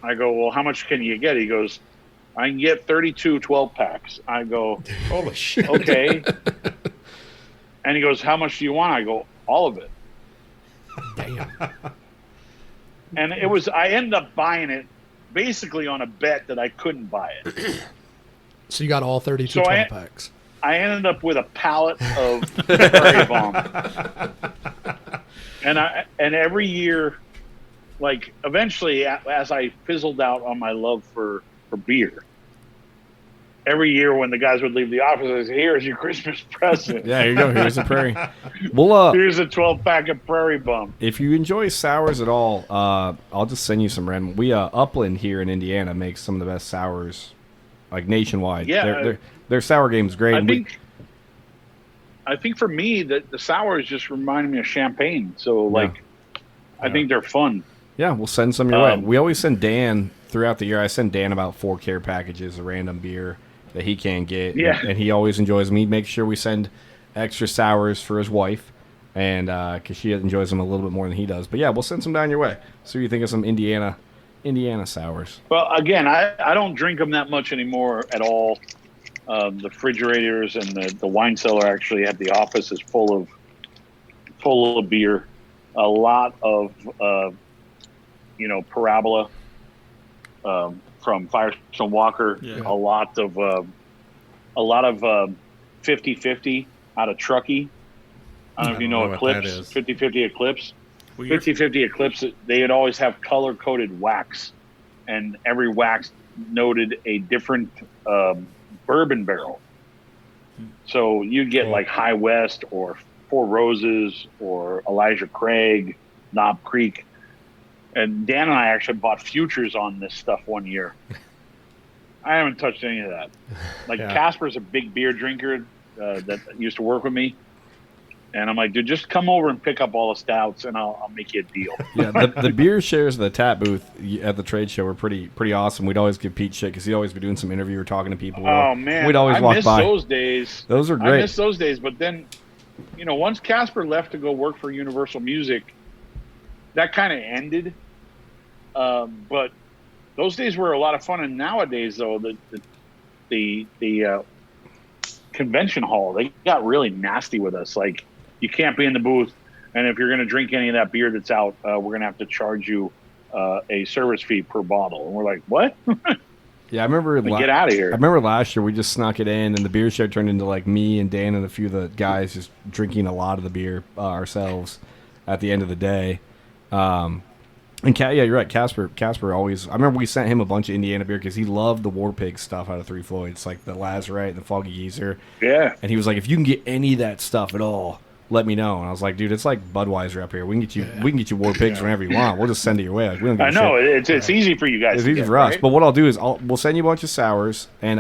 I go, well, how much can you get? He goes, I can get 32 12-packs. I go, Holy shit. okay. And he goes, how much do you want? I go, all of it. Damn. And I ended up buying it basically on a bet that I couldn't buy it. So you got all 32 So 12 packs. I ended up with a pallet of Prairie Bomb. And every year, like eventually, as I fizzled out on my love for beer, every year when the guys would leave the office, I say, here's your Christmas present. Yeah, here you go. Here's a Prairie. We'll Here's a 12-pack of Prairie Bomb. if you enjoy sours at all, I'll just send you some random. We Upland here in Indiana makes some of the best sours, like nationwide. Yeah, their sour game's great. I think for me the sours just remind me of champagne. So I think they're fun. Yeah, we'll send some your way. We always send Dan throughout the year. I send Dan about 4 care packages of random beer that he can't get. Yeah. And he always enjoys them. He makes sure we send extra sours for his wife, and because she enjoys them a little bit more than he does. But yeah, we'll send some down your way. So you think of some Indiana sours. Well, again, I don't drink them that much anymore at all. The refrigerators and the wine cellar actually at the office is full of beer. A lot of Parabola from Firestone Walker. Yeah. A lot of 50-50 out of Truckee. I don't know if you know what that Eclipse. is. 50-50 Eclipse. Well, you're- 50-50 Eclipse, they would always have color-coded wax, and every wax noted a different bourbon barrel. So you'd get like High West or Four Roses or Elijah Craig, Knob Creek. And Dan and I actually bought futures on this stuff one year. I haven't touched any of that. Like Yeah. Casper's a big beer drinker that used to work with me. And I'm like, dude, just come over and pick up all the stouts, and I'll make you a deal. Yeah, the beer shares at the tap booth at the trade show were pretty awesome. We'd always give Pete shit because he'd always be doing some interview or talking to people. Oh man, we'd always I walk miss by. those days. Those are I great. miss those days. But then, once Casper left to go work for Universal Music, that kind of ended. But those days were a lot of fun. And nowadays, though, the convention hall, they got really nasty with us. Like, you can't be in the booth, and if you're going to drink any of that beer that's out, we're going to have to charge you a service fee per bottle. And we're like, what? Yeah, I remember. Get out of here. I remember last year we just snuck it in, and the beer show turned into like me and Dan and a few of the guys just drinking a lot of the beer ourselves at the end of the day. And yeah, you're right. Casper always. I remember we sent him a bunch of Indiana beer because he loved the War Pig stuff out of Three Floyds, like the Lazarite and the Foggy Geezer. Yeah. And he was like, if you can get any of that stuff at all, let me know. And I was like, dude, it's like Budweiser up here. We can get you War Pigs whenever you want. We'll just send it your way. Like, we don't give I a know shit. it's easy for you guys. It's to easy get, for us. right? But what I'll do is we'll send you a bunch of sours, and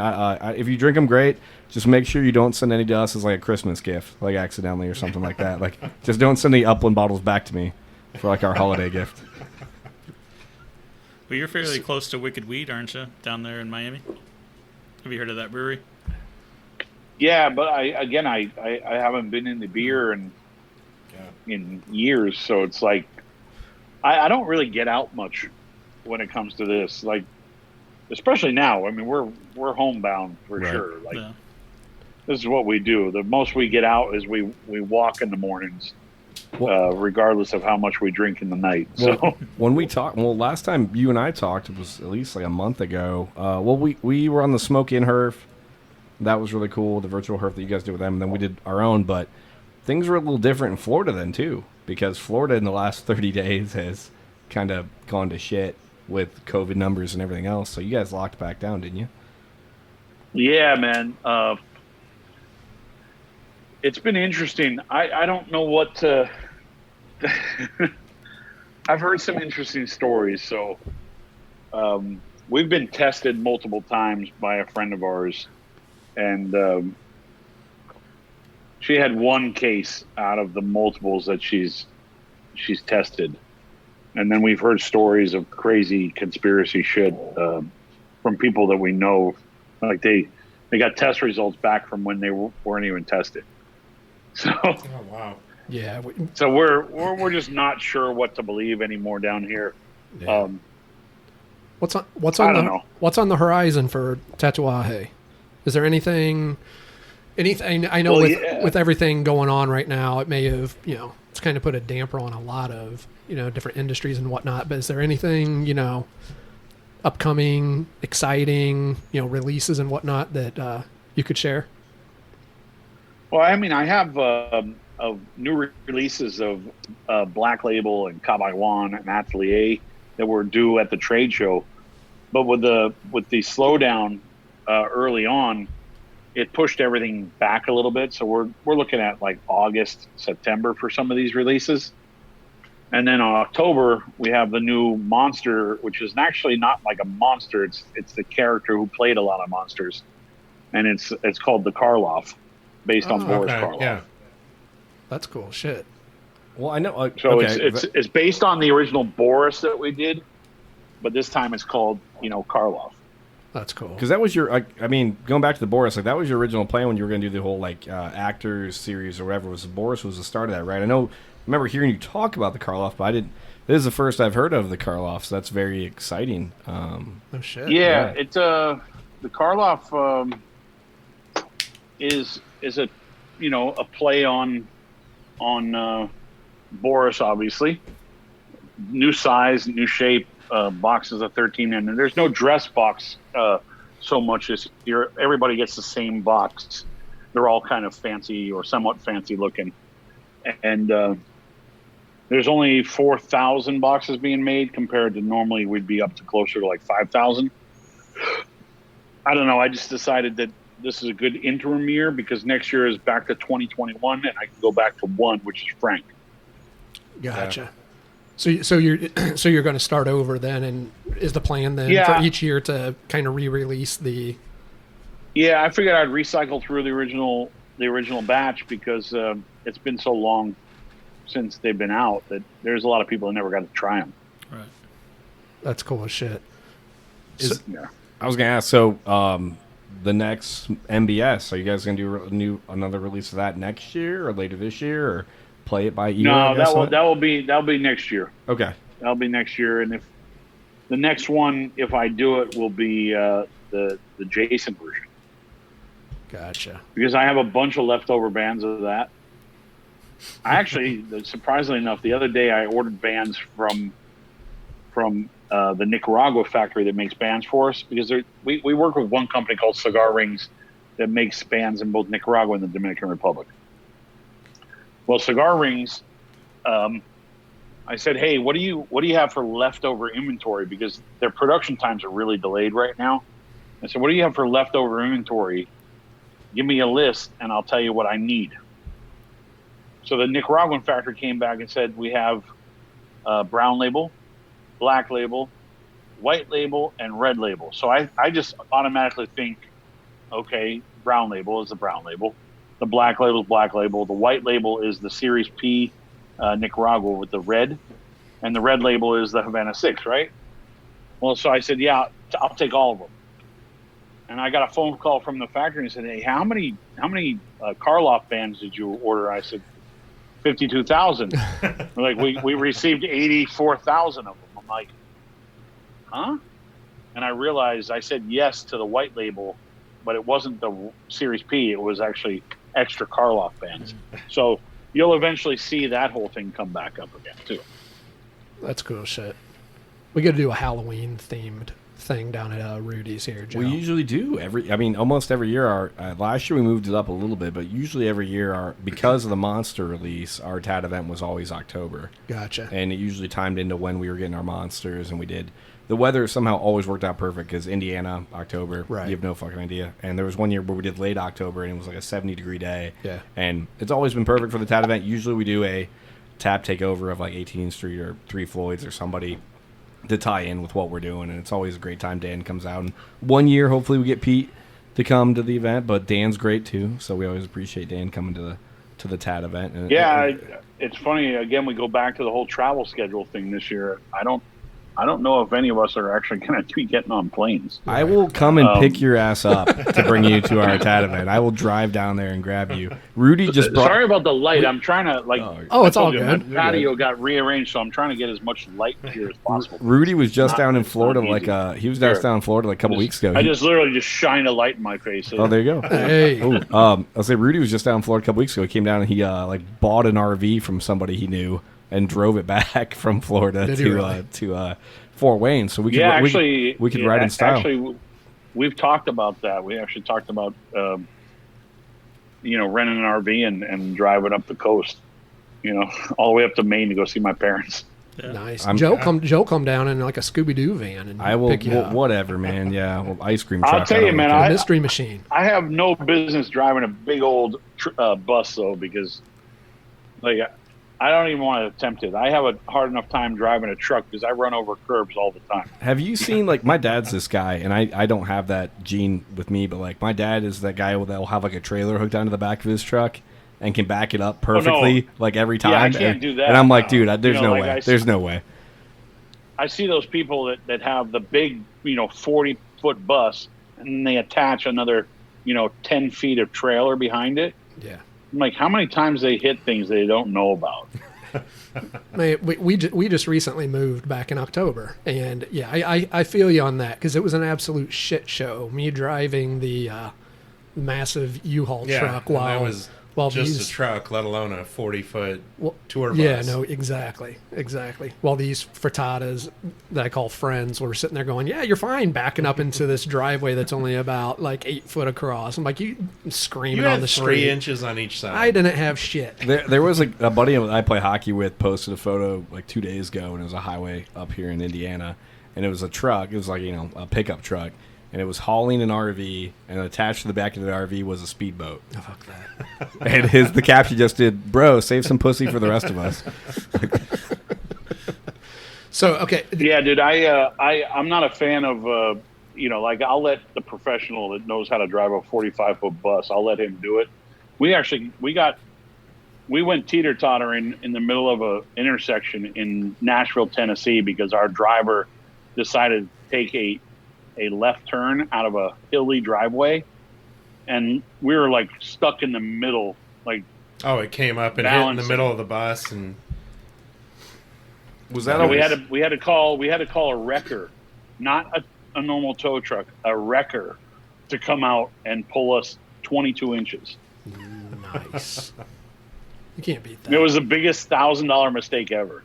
if you drink them, great. Just make sure you don't send any to us as like a Christmas gift, like accidentally or something like that. Like, just don't send any Upland bottles back to me for like our holiday gift. Well, you're fairly close to Wicked Weed, aren't you? Down there in Miami. Have you heard of that brewery? Yeah, but I haven't been in the beer, and in years. So it's like I don't really get out much when it comes to this. Like, especially now. I mean, we're homebound for Right. sure. Like, Yeah. this is what we do. The most we get out is we walk in the mornings, Well- regardless of how much we drink in the night. So Well, when we talked, last time you and I talked, it was at least like a month ago. We were on the Smoky and Herf. That was really cool, the virtual Herf that you guys did with them. And then we did our own, but things were a little different in Florida then, too, because Florida in the last 30 days has kind of gone to shit with COVID numbers and everything else. So you guys locked back down, didn't you? yeah, man. It's been interesting. I don't know what to. I've heard some interesting stories. So we've been tested multiple times by a friend of ours, and she had one case out of the multiples that she's tested. And then we've heard stories of crazy conspiracy shit from people that we know. Like they got test results back from when they weren't even tested. So, Oh wow. Yeah. so we're just not sure what to believe anymore down here. Yeah. What's on I don't know. what's on the horizon for Tatuaje? Is there anything? I know Well, yeah. with everything going on right now, it may have it's kind of put a damper on a lot of different industries and whatnot. But is there anything upcoming, exciting releases and whatnot that you could share? Well, I mean, I have new releases of Black Label and Cabaiguan and Atelier that were due at the trade show, but with the slowdown early on, it pushed everything back a little bit. So we're looking at like August, September for some of these releases, and then on October we have the new Monster, which is actually not like a monster. It's the character who played a lot of monsters, and it's called the Karloff, based on Boris Karloff. Yeah. That's cool shit. Well, I know. So okay. it's based on the original Boris that we did, but this time it's called Karloff. That's cool. Because that was your, I mean, going back to the Boris, like that was your original plan when you were going to do the whole like actors series or whatever. Boris was the start of that, right? I remember hearing you talk about the Karloff, but this is the first I've heard of the Karloff, so that's very exciting. Oh shit. Yeah, it's the Karloff is a a play on Boris, obviously. New size, new shape, boxes of 13, and there's no dress box so much this year. Everybody gets the same box. They're all kind of fancy or somewhat fancy looking, and there's only 4,000 boxes being made compared to normally we'd be up to closer to like 5,000. I don't know. I just decided that this is a good interim year because next year is back to 2021, and I can go back to one, which is Frank. Gotcha. So you're going to start over then, and is the plan then Yeah. for each year to kind of re-release the? Yeah, I figured I'd recycle through the original batch because it's been so long since they've been out that there's a lot of people that never got to try them. Right. That's cool as shit. Yeah. I was going to ask, so the next MBS, are you guys going to do another release of that next year or later this year, or play it by ear? No, that'll be next year. Okay. That'll be next year, and if the next one, if I do it, will be the Jason version Gotcha. because I have a bunch of leftover bands of that. I actually, surprisingly enough, the other day I ordered bands from the Nicaragua factory that makes bands for us because we work with one company called Cigar Rings that makes bands in both Nicaragua and the Dominican Republic. Well, Cigar Rings, I said, hey, what do you have for leftover inventory? Because their production times are really delayed right now. I said, what do you have for leftover inventory? Give me a list and I'll tell you what I need. So the Nicaraguan factory came back and said, we have brown label, black label, white label, and red label. So I just automatically think, okay, brown label is the brown label. The black label is black label. The white label is the Series P Nicaragua with the red. And the red label is the Havana 6, right? Well, so I said, yeah, I'll take all of them. And I got a phone call from the factory and said, hey, how many Karloff bands did you order? I said, 52,000. Like we received 84,000 of them. I'm like, huh? And I realized I said yes to the white label, but it wasn't the Series P. It was actually extra Karloff bands. So you'll eventually see that whole thing come back up again too. That's cool shit. We got to do a Halloween themed thing down at Rudy's here, Joe. We usually do almost every year. Our last year we moved it up a little bit, but usually every year, because of the Monster release, our TAT event was always October. Gotcha. And it usually timed into when we were getting our monsters, and we did. The weather somehow always worked out perfect because Indiana, October, right. You have no fucking idea. And there was one year where we did late October, and it was like a 70-degree day. Yeah. And it's always been perfect for the TAT event. Usually we do a tap takeover of like 18th Street or Three Floyds or somebody to tie in with what we're doing, and it's always a great time. Dan comes out, and one year hopefully we get Pete to come to the event, but Dan's great too, so we always appreciate Dan coming to the TAT event. And it's funny. Again, we go back to the whole travel schedule thing this year. I don't know if any of us are actually going to be getting on planes. I will come and pick your ass up to bring you to our TAT event. I will drive down there and grab you. Rudy just brought... Sorry about the light. I'm trying to, it's all good. My patio got rearranged, so I'm trying to get as much light here as possible. Rudy was just down in Florida he was down in Florida like a couple weeks ago. I just literally just shined a light in my face. Oh, there you go. Hey. I'll say Rudy was just down in Florida a couple weeks ago. He came down and he bought an RV from somebody he knew and drove it back from Florida to Fort Wayne, so we could ride in style. Actually, we've talked about that. We actually talked about renting an RV and driving up the coast, all the way up to Maine to go see my parents. Yeah. Nice. Joe come down in like a Scooby-Doo van and I will pick you up. Whatever, man. Yeah, ice cream truck. I'll tell you, man, mystery machine. I have no business driving a big old bus though, because I don't even want to attempt it. I have a hard enough time driving a truck because I run over curbs all the time. Have you seen, my dad's this guy, and I don't have that gene with me, but, my dad is that guy that will have, a trailer hooked onto the back of his truck and can back it up perfectly, every time. Yeah, I can't do that. And I'm like, dude, there's no way. There's no way. I see those people that have the big, 40-foot bus, and they attach another, 10 feet of trailer behind it. Yeah. I'm like, how many times they hit things they don't know about? We just recently moved back in October, and yeah, I feel you on that because it was an absolute shit show. Me driving the massive U-Haul truck while just a truck, let alone a 40-foot tour bus. Yeah, no, exactly. While these frittatas that I call friends were sitting there going, "Yeah, you're fine," backing up into this driveway that's only about 8 foot across. I'm like, you screaming on the street. 3 inches on each side. I didn't have shit. There was a buddy I play hockey with posted a photo 2 days ago, and it was a highway up here in Indiana, and it was a truck. It was a pickup truck. And it was hauling an RV, and attached to the back of the RV was a speedboat. Oh, fuck that. And the caption just did, "Bro, save some pussy for the rest of us." So, okay. Yeah, dude, I'm not a fan of, I'll let the professional that knows how to drive a 45-foot bus, I'll let him do it. We went teeter-tottering in the middle of a intersection in Nashville, Tennessee, because our driver decided to take a left turn out of a hilly driveway, and we were stuck in the middle. It came up and hit in the middle of the bus, and was that? We had to call a wrecker, not a normal tow truck, a wrecker, to come out and pull us 22 inches. Nice. You can't beat that. It was the biggest $1,000 mistake ever.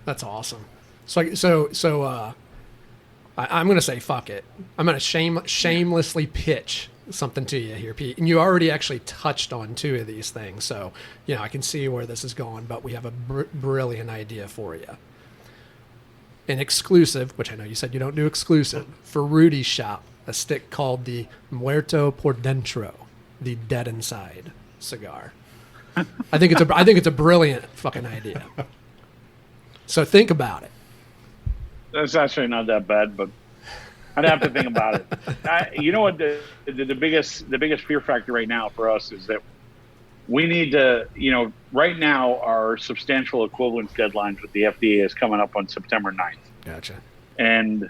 That's awesome. So. I'm going to say fuck it. I'm going to shamelessly pitch something to you here, Pete. And you already actually touched on 2 of these things. So, I can see where this is going, but we have a brilliant idea for you. An exclusive, which I know you said you don't do exclusive, for Rudy's shop, a stick called the Muerto por Dentro, the Dead Inside cigar. I think it's a brilliant fucking idea. So think about it. That's actually not that bad, but I'd have to think about it. You know what? The biggest fear factor right now for us is that we need to, right now our substantial equivalence deadlines with the FDA is coming up on September 9th. Gotcha. And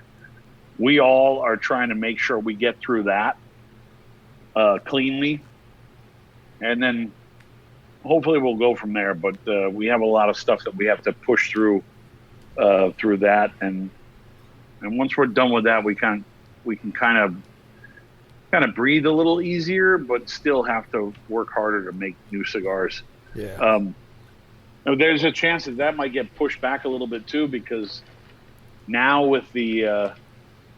we all are trying to make sure we get through that cleanly. And then hopefully we'll go from there. But we have a lot of stuff that we have to push through that, and once we're done with that, we can kind of breathe a little easier, but still have to work harder to make new cigars. Yeah. There's a chance that might get pushed back a little bit too, because now with the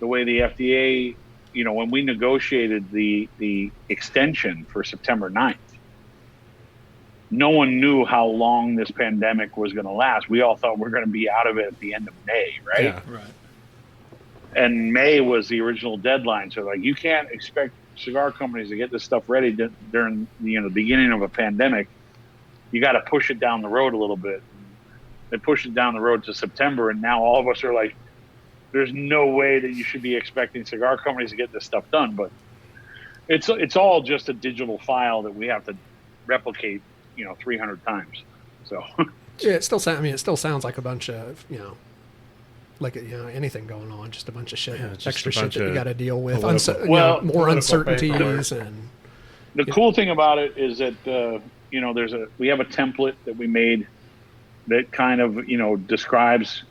way the FDA, when we negotiated the extension for September 9th, no one knew how long this pandemic was going to last. We all thought we were going to be out of it at the end of May, right? Yeah. Right. And May was the original deadline. So you can't expect cigar companies to get this stuff ready during the beginning of a pandemic. You got to push it down the road a little bit. They pushed it down the road to September, and now all of us are like, there's no way that you should be expecting cigar companies to get this stuff done. But it's all just a digital file that we have to replicate, 300 times. So Yeah, it still sounds like a bunch of, anything going on, just a bunch of shit, just extra a shit bunch that you of got to deal with. Well, More political uncertainties paperwork. and the cool thing about it is that we have a template that we made that kind of describes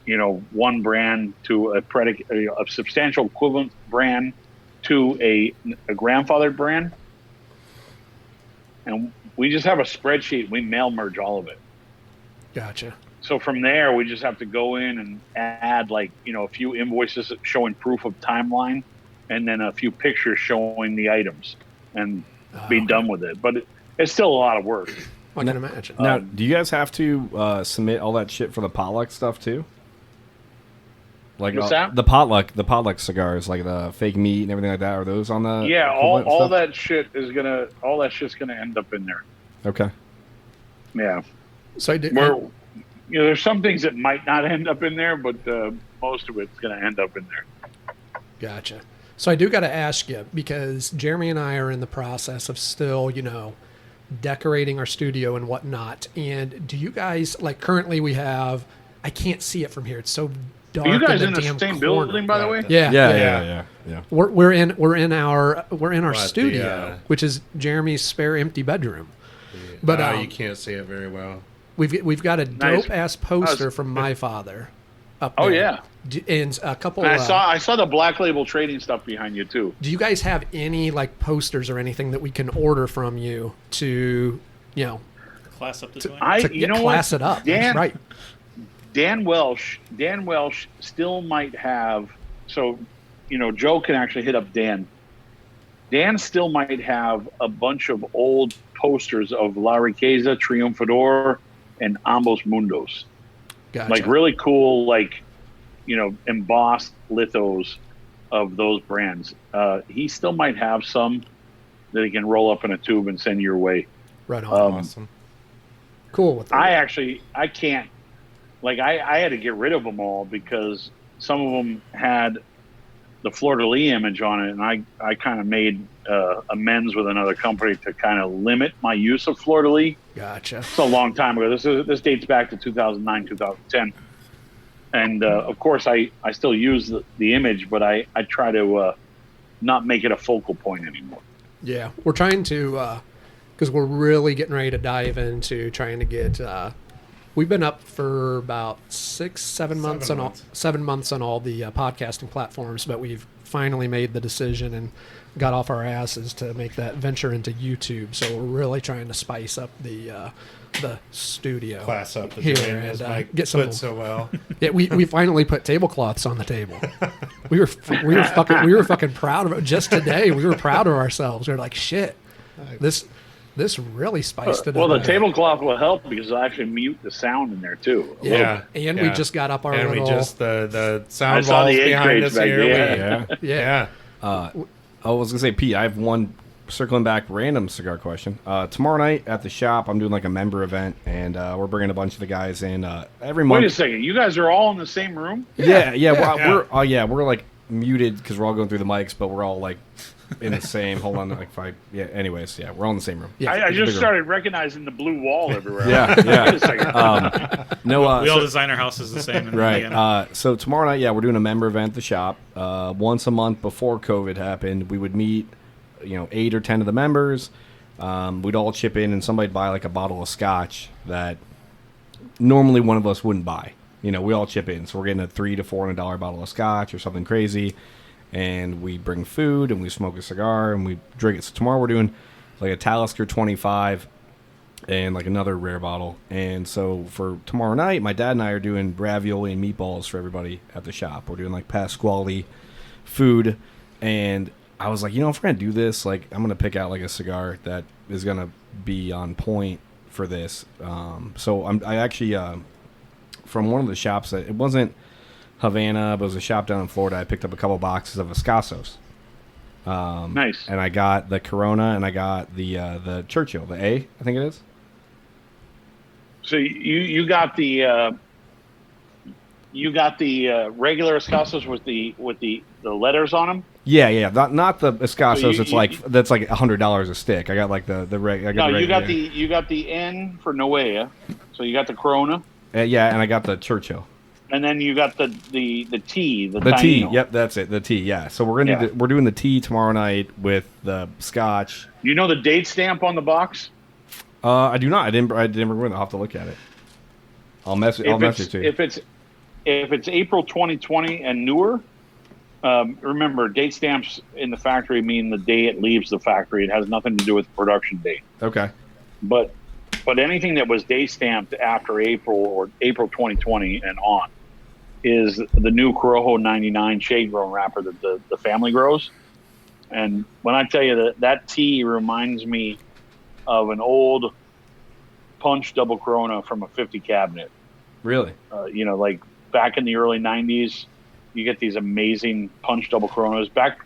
one brand to a substantial equivalent brand to a grandfathered brand, and we just have a spreadsheet. We mail merge all of it. gotcha. So from there, we just have to go in and add a few invoices showing proof of timeline, and then a few pictures showing the items, and be done with it. But it's still a lot of work. I can imagine. Now, do you guys have to submit all that shit for the potluck stuff too? Like What's that? the potluck cigars, like the fake meat and everything like that. Are those on the All stuff? that shit's gonna end up in there. Okay. Yeah. So I did. There's some things that might not end up in there, but most of it's going to end up in there. Gotcha. So I do got to ask you, because Jeremy and I are in the process of still, decorating our studio and whatnot. And do you guys, currently we have, I can't see it from here. It's so dark. Are you guys in in the the damn same corner. building, by the way? Yeah. We're in our What, studio, which is Jeremy's spare empty bedroom. But you can't see it very well. We've got a Nice. dope ass poster from my father up Oh, there. yeah. And a couple. And I saw the Black Label trading stuff behind you too. Do you guys have any posters or anything that we can order from you to Class up the joint. class it up? Dan, That's right. Dan Welsh still might have. So, Joe can actually hit up Dan. Dan still might have a bunch of old posters of La Riqueza, Triunfador, and Ambos Mundos. Gotcha. Really cool, embossed lithos of those brands. He still might have some that he can roll up in a tube and send your way. Right on. Awesome. Cool with that. I can't, I had to get rid of them all because some of them had the Fleur-de-lis image on it, and I kind of made amends with another company to kind of limit my use of Fleur-de-lis. Gotcha. It's a long time ago. This dates back to 2009, 2010. And, of course, I still use the image, but I try to not make it a focal point anymore. Yeah, we're trying to, because we're really getting ready to dive into trying to get. We've been up for about 7 months 7 months on all the podcasting platforms, but we've finally made the decision and got off our asses to make that venture into YouTube. So we're really trying to spice up the studio. Class up the here joint, and as Mike get some. put so well. Yeah, we finally put tablecloths on the table. We were fucking proud of it. Just today, we were proud of ourselves. We were like, shit, this really spiced it up. Well, the tablecloth will help because it'll actually mute the sound in there too. Yeah, And we just got up our and little. we just the sound I saw walls the egg behind crates us back here. there. Yeah. I was gonna say, Pete, I have one circling back random cigar question. Tomorrow night at the shop, I'm doing a member event, and we're bringing a bunch of the guys in every month. Wait a second, you guys are all in the same room? Yeah. We're muted because we're all going through the mics, but we're all in the same. Hold on, Anyways, we're all in the same room. Yeah. I just started recognizing the blue wall everywhere. Yeah. Wait a second. No, We all design our houses the same. right. So tomorrow night, we're doing a member event at the shop. Once a month before COVID happened, we would meet, 8 or 10 of the members, we'd all chip in, and somebody'd buy like a bottle of scotch that normally one of us wouldn't buy. You know, we all chip in, so we're getting a $300 to $400 bottle of scotch or something crazy, and we bring food and we smoke a cigar and we drink it. So tomorrow we're doing like a Talisker 25 and like another rare bottle. And so for tomorrow night, my dad and I are doing ravioli and meatballs for everybody at the shop. We're doing like Pasquale food, and I was like, you know, if we're gonna do this, like, I'm gonna pick out like a cigar that is gonna be on point for this. So I actually from one of the shops that it wasn't Havana, but it was a shop down in Florida. I picked up a couple boxes of Escassos. Nice. And I got the Corona, and I got the Churchill, the A, I think it is. So you got the regular Escassos with the letters on them. Yeah, not the Escassos. So it's like that's like $100 a stick. I got like the regular. No, you got the N for Noea. So you got the Corona. Yeah, and I got the Churchill. And then you got the T, the T. Taino. Yep, that's it. The T. Yeah. So we're doing the T tomorrow night with the Scotch. You know the date stamp on the box? I do not. I didn't remember. I'll have to look at it. I'll message it to you. If it's April 2020 and newer, remember date stamps in the factory mean the day it leaves the factory. It has nothing to do with the production date. Okay. But anything that was date stamped after April or April 2020 and on is the new Corojo 99 shade grown wrapper that the family grows. And when I tell you that tea reminds me of an old punch double Corona from a 50 cabinet. Really? You know, like back in the early 90s, you get these amazing punch double Coronas. Back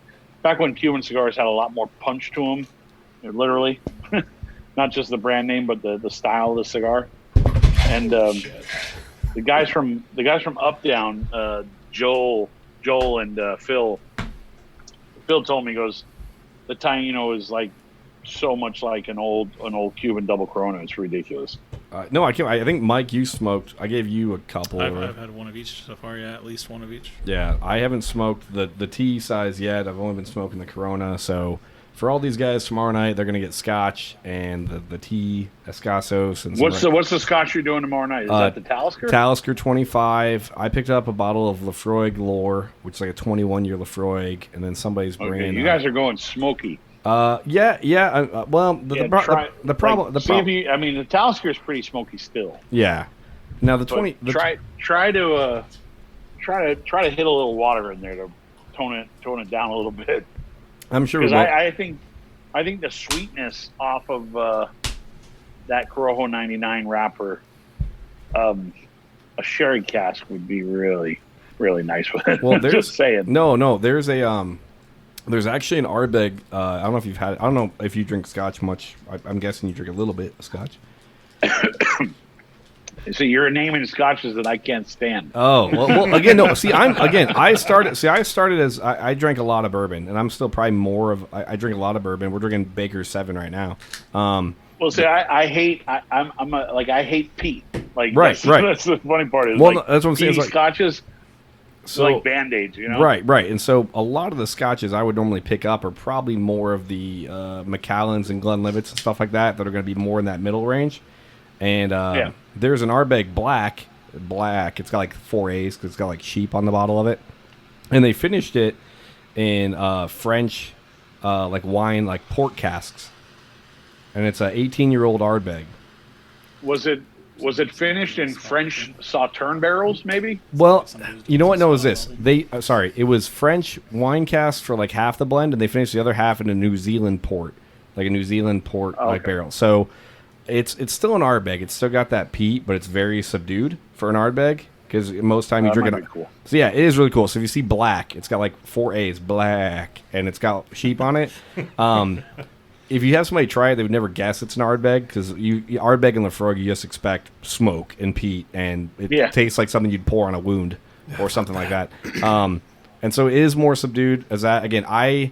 when Cuban cigars had a lot more punch to them, literally. Not just the brand name, but the style of the cigar. And the guys from Updown, Joel and Phil told me, he goes, the Taino is like so much like an old Cuban double Corona. It's ridiculous. No, I can't. I think Mike, you smoked. I gave you a couple. I've had one of each so far. Yeah, at least one of each. Yeah, I haven't smoked the T size yet. I've only been smoking the Corona. So for all these guys tomorrow night, they're gonna get Scotch and the T Escassos. And what's the Scotch you're doing tomorrow night? Is that the Talisker? Talisker 25. I picked up a bottle of Lafroig Lore, which is like a 21-year Lafroig, and then somebody's bringing. You guys are going smoky. Well, the problem. I mean, the Talisker is pretty smoky still. Yeah. Now try to hit a little water in there to tone it down a little bit. I'm sure. Because I think the sweetness off of that Corojo 99 wrapper, a sherry cask would be really, really nice with it. Well, just saying. No. There's actually an Ardbeg. I don't know if you've had. I don't know if you drink Scotch much. I'm guessing you drink a little bit of Scotch. So you're naming Scotches that I can't stand. Oh well again, no. See, I started as I drank a lot of bourbon, and I'm still probably more of. I drink a lot of bourbon. We're drinking Baker's 7 right now. Well, see, I hate. I hate peat. Like right. That's the funny part. Is well, that's what I'm saying. It's like Scotches. So, like Band-Aids, you know? Right. And so a lot of the Scotches I would normally pick up are probably more of the Macallans and Glenlivets and stuff like that are going to be more in that middle range. And there's an Ardbeg Black. It's got like 4 A's because it's got like sheep on the bottle of it. And they finished it in French like wine, like port casks. And it's a 18-year-old Ardbeg. Was it finished in French Sauterne barrels, maybe? Well, you know what? No, it was this. It was French wine casks for like half the blend, and they finished the other half in a New Zealand port, like a New Zealand port like barrel. So it's still an Ardbeg. It's still got that peat, but it's very subdued for an Ardbeg because most time you drink it. Cool. So yeah, it is really cool. So if you see black, it's got like 4 A's, black, and it's got sheep on it. If you have somebody try it, they would never guess it's an Ardbeg because Ardbeg and Lafroig, you just expect smoke and peat, and it tastes like something you'd pour on a wound or something like that. And so it is more subdued as that. Again, I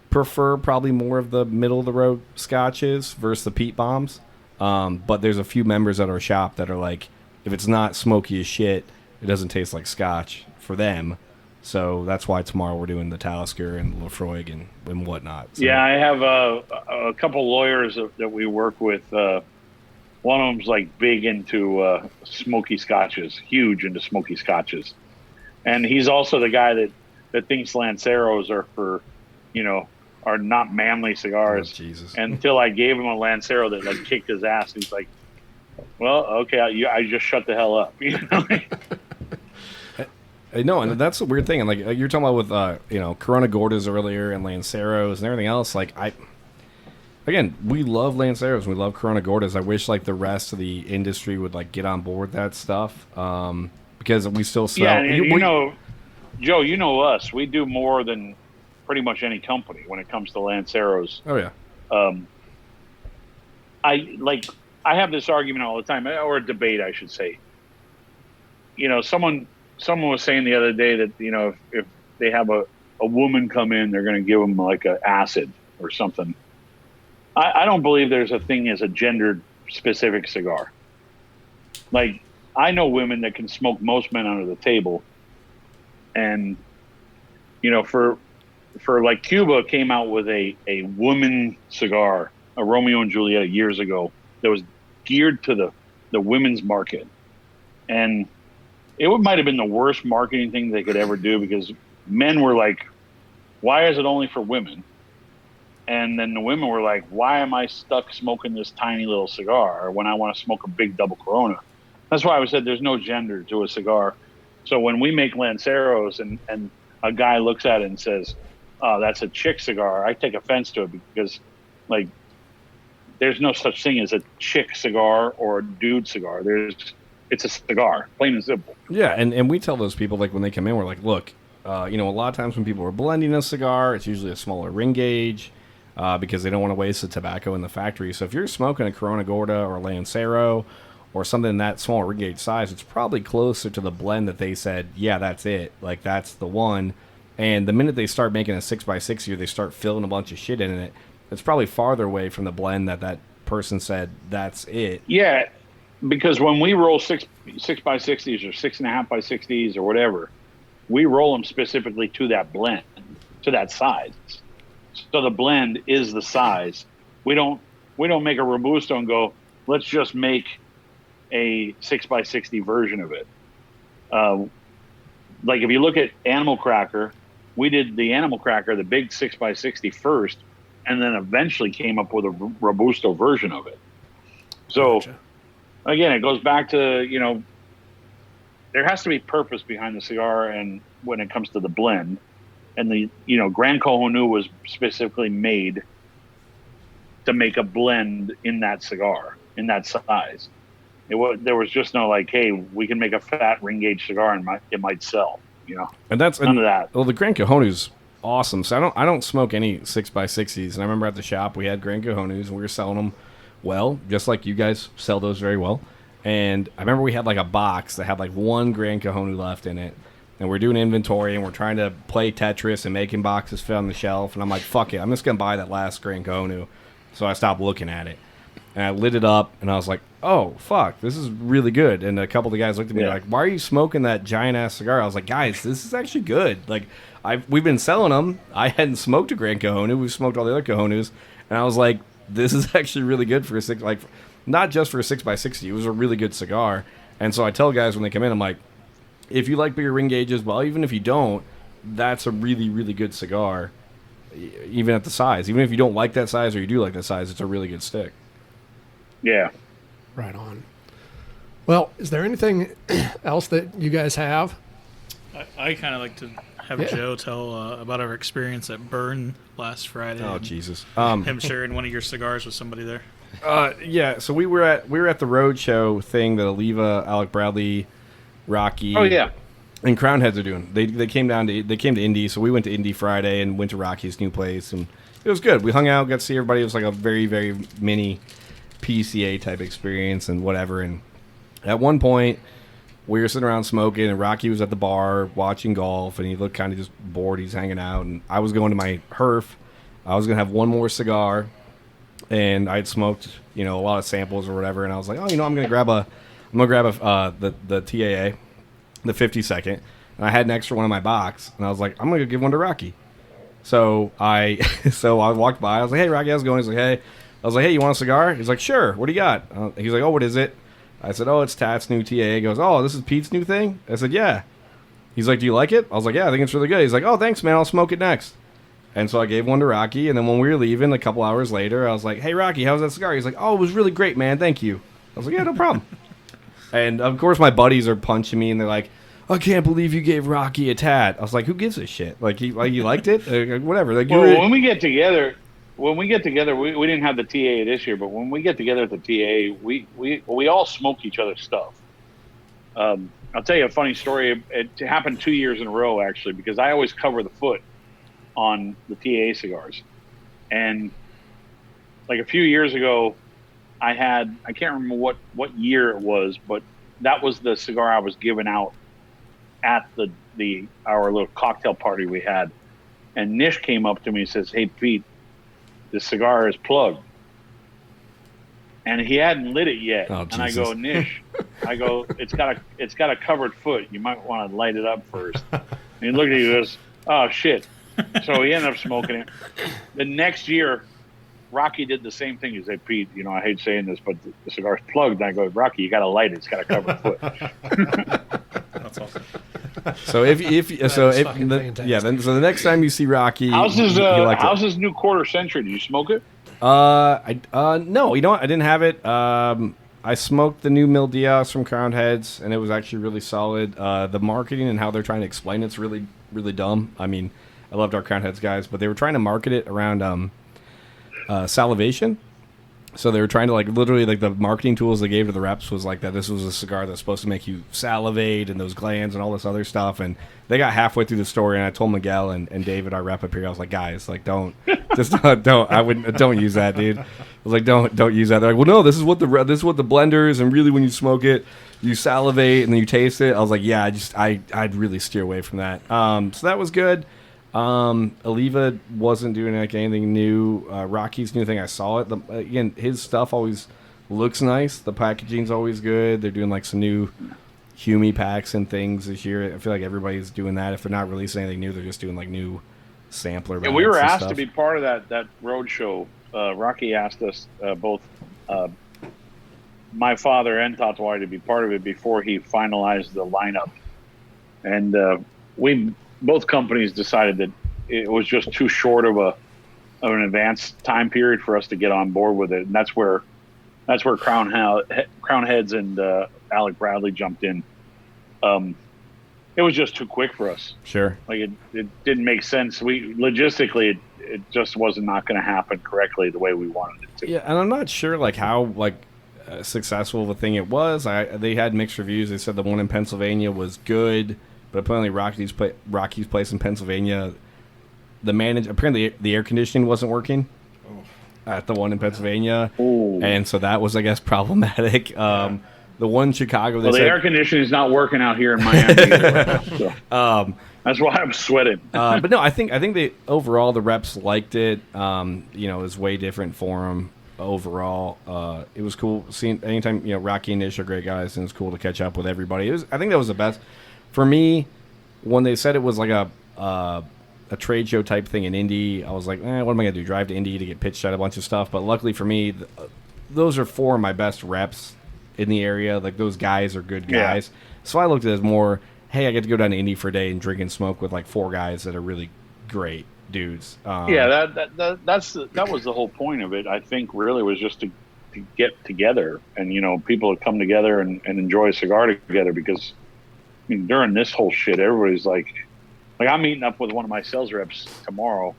prefer probably more of the middle of the road Scotches versus the peat bombs. But there's a few members at our shop that are like, if it's not smoky as shit, it doesn't taste like Scotch for them. So that's why tomorrow we're doing the Talisker and Lefroy and whatnot. So. Yeah, I have a couple lawyers that we work with. One of them's like big into smoky scotches, huge into smoky scotches, and he's also the guy that thinks Lanceros are for, are not manly cigars. Oh, Jesus. And until I gave him a Lancero that like kicked his ass, he's like, "Well, okay, I just shut the hell up." No, and that's the weird thing. And like you're talking about with Corona Gordas earlier and Lanceros and everything else. Like again, we love Lanceros, we love Corona Gordas. I wish like the rest of the industry would like get on board that stuff because we still sell. Yeah, and Joe, you know us. We do more than pretty much any company when it comes to Lanceros. Oh yeah. I have this argument all the time, or a debate, I should say. Someone was saying the other day that if they have a woman come in, they're going to give them like an acid or something. I don't believe there's a thing as a gender specific cigar. Like, I know women that can smoke most men under the table, and for like Cuba came out with a woman cigar, a Romeo and Juliet years ago that was geared to the women's market, and it might have been the worst marketing thing they could ever do, because men were like, "Why is it only for women?" And then the women were like, "Why am I stuck smoking this tiny little cigar when I want to smoke a big double Corona?" That's why I said there's no gender to a cigar. So when we make Lanceros and a guy looks at it and says, "Oh, that's a chick cigar," I take offense to it, because like there's no such thing as a chick cigar or a dude cigar. It's a cigar, plain and simple. Yeah, and we tell those people, like, when they come in, we're like, look, a lot of times when people are blending a cigar, it's usually a smaller ring gauge because they don't want to waste the tobacco in the factory. So if you're smoking a Corona Gorda or a Lancero or something in that small ring gauge size, it's probably closer to the blend that they said, yeah, that's it. Like, that's the one. And the minute they start making a 6x60 or they start filling a bunch of shit in it, it's probably farther away from the blend that person said, that's it. Yeah. Because when we roll 6x60s or 6.5x60s or whatever, we roll them specifically to that blend, to that size. So the blend is the size. We don't make a Robusto and go, let's just make a 6x60 version of it. Like if you look at Animal Cracker, we did the Animal Cracker, the big 6x60 first, and then eventually came up with a Robusto version of it. So. Gotcha. Again, it goes back to, there has to be purpose behind the cigar, and when it comes to the blend. And the, Grand Kohonu was specifically made to make a blend in that cigar, in that size. There was just no like, hey, we can make a fat ring gauge cigar and it might sell, And that's none of that. Well, the Grand Kohonu's awesome. So I don't smoke any 6x60s. And I remember at the shop we had Grand Kohonus and we were selling them. Well, just like you guys sell those very well. And I remember we had like a box that had like one Grand Kohonu left in it. And we're doing inventory and we're trying to play Tetris and making boxes fit on the shelf. And I'm like, fuck it, I'm just going to buy that last Grand Kohonu. So I stopped looking at it. And I lit it up and I was like, oh, fuck, this is really good. And a couple of the guys looked at me like, why are you smoking that giant-ass cigar? I was like, guys, this is actually good. Like, we've been selling them. I hadn't smoked a Grand Kohonu. We've smoked all the other Kohonus. And I was like, this is actually really good for not just for a 6x60. It was a really good cigar. And so I tell guys when they come in, I'm like, if you like bigger ring gauges, well, even if you don't, that's a really, really good cigar, even at the size. Even if you don't like that size or you do like that size, it's a really good stick. Yeah. Right on. Well, is there anything else that you guys have? I kind of like to have Joe tell about our experience at Burn last Friday. Oh, Jesus. Him sharing one of your cigars with somebody there. Yeah, so we were at the roadshow thing that Oliva, Alec Bradley, Rocky, and Crown Heads are doing. They came to Indy, so we went to Indy Friday and went to Rocky's new place, and it was good. We hung out, got to see everybody. It was like a very, very mini PCA type experience and whatever. And at one point, we were sitting around smoking, and Rocky was at the bar watching golf, and he looked kind of just bored. He's hanging out, and I was going to my Herf. I was gonna have one more cigar, and I'd smoked, a lot of samples or whatever, and I was like, oh, I'm gonna grab the TAA, the 52nd, and I had an extra one in my box, and I was like, I'm gonna give one to Rocky. So I walked by. I was like, hey, Rocky, how's it going? He's like, hey. I was like, hey, you want a cigar? He's like, sure. What do you got? He's like, oh, what is it? I said, oh, it's Tat's new TA. He goes, oh, this is Pete's new thing? I said, yeah. He's like, do you like it? I was like, yeah, I think it's really good. He's like, oh, thanks, man. I'll smoke it next. And so I gave one to Rocky, and then when we were leaving a couple hours later, I was like, hey, Rocky, how's that cigar? He's like, oh, it was really great, man. Thank you. I was like, yeah, no problem. And, of course, my buddies are punching me, and they're like, I can't believe you gave Rocky a Tat. I was like, who gives a shit? Like, you liked it? Whatever. Like, well, when we get together, we didn't have the TA this year, but when we get together at the TA, we all smoke each other's stuff. I'll tell you a funny story. It happened 2 years in a row, actually, because I always cover the foot on the TA cigars. And like a few years ago, I can't remember what year it was, but that was the cigar I was giving out at our little cocktail party we had. And Nish came up to me and says, hey, Pete, the cigar is plugged. And he hadn't lit it yet. Oh, and I go, Nish, it's got a covered foot. You might want to light it up first. And he looked at me and goes, oh, shit. So he ended up smoking it. The next year, Rocky did the same thing. He said, Pete, I hate saying this, but the cigar's plugged. And I go, Rocky, you got to light it. It's got a covered foot. That's awesome. So so the next time you see Rocky, how's his new quarter century? Did you smoke it? No, you know what? I didn't have it. I smoked the new Mil Diaz from Crown Heads, and it was actually really solid. The marketing and how they're trying to explain it's really, really dumb. I mean, I loved our Crown Heads guys, but they were trying to market it around salivation. So they were trying to literally the marketing tools they gave to the reps was that this was a cigar that's supposed to make you salivate and those glands and all this other stuff. And they got halfway through the story, and I told Miguel and David, our rep up here, I was like, guys, don't use that, dude. I was like, don't use that. They're like, well, no, this is what the blenders, and really when you smoke it, you salivate and then you taste it. I was like, yeah, I'd really steer away from that. So that was good. Oliva wasn't doing anything new. Rocky's new thing, I saw it. Again, his stuff always looks nice. The packaging's always good. They're doing some new Humi packs and things this year. I feel like everybody's doing that. If they're not releasing anything new, they're just doing new sampler. Yeah, we were asked to be part of that road show. Rocky asked us both, my father and Tatuaje, to be part of it before he finalized the lineup, and both companies decided that it was just too short of an advanced time period for us to get on board with it, and that's where Crown Heads and Alec Bradley jumped in. It was just too quick for us. Sure, it didn't make sense. Logistically, it just was not going to happen correctly the way we wanted it to. Yeah, and I'm not sure how successful of a thing it was. They had mixed reviews. They said the one in Pennsylvania was good. But apparently Rocky's place in Pennsylvania, apparently the air conditioning wasn't working at the one in Pennsylvania. Ooh. And so that was, I guess, problematic. The one in Chicago, the air conditioning is not working out here in Miami either right now, so. That's why I'm sweating. But no, I think they overall the reps liked it. It was way different for them overall. It was cool seeing anytime Rocky and Nish are great guys, and it's cool to catch up with everybody. I think that was the best. For me, when they said it was like a trade show type thing in Indy, I was like, what am I going to do? Drive to Indy to get pitched at a bunch of stuff? But luckily for me, those are four of my best reps in the area. Those guys are good guys. Yeah. So I looked at it as more, hey, I get to go down to Indy for a day and drink and smoke with four guys that are really great dudes. That was the whole point of it. I think really was just to get together and people would come together and enjoy a cigar together, because during this whole shit, everybody's like I'm meeting up with one of my sales reps tomorrow.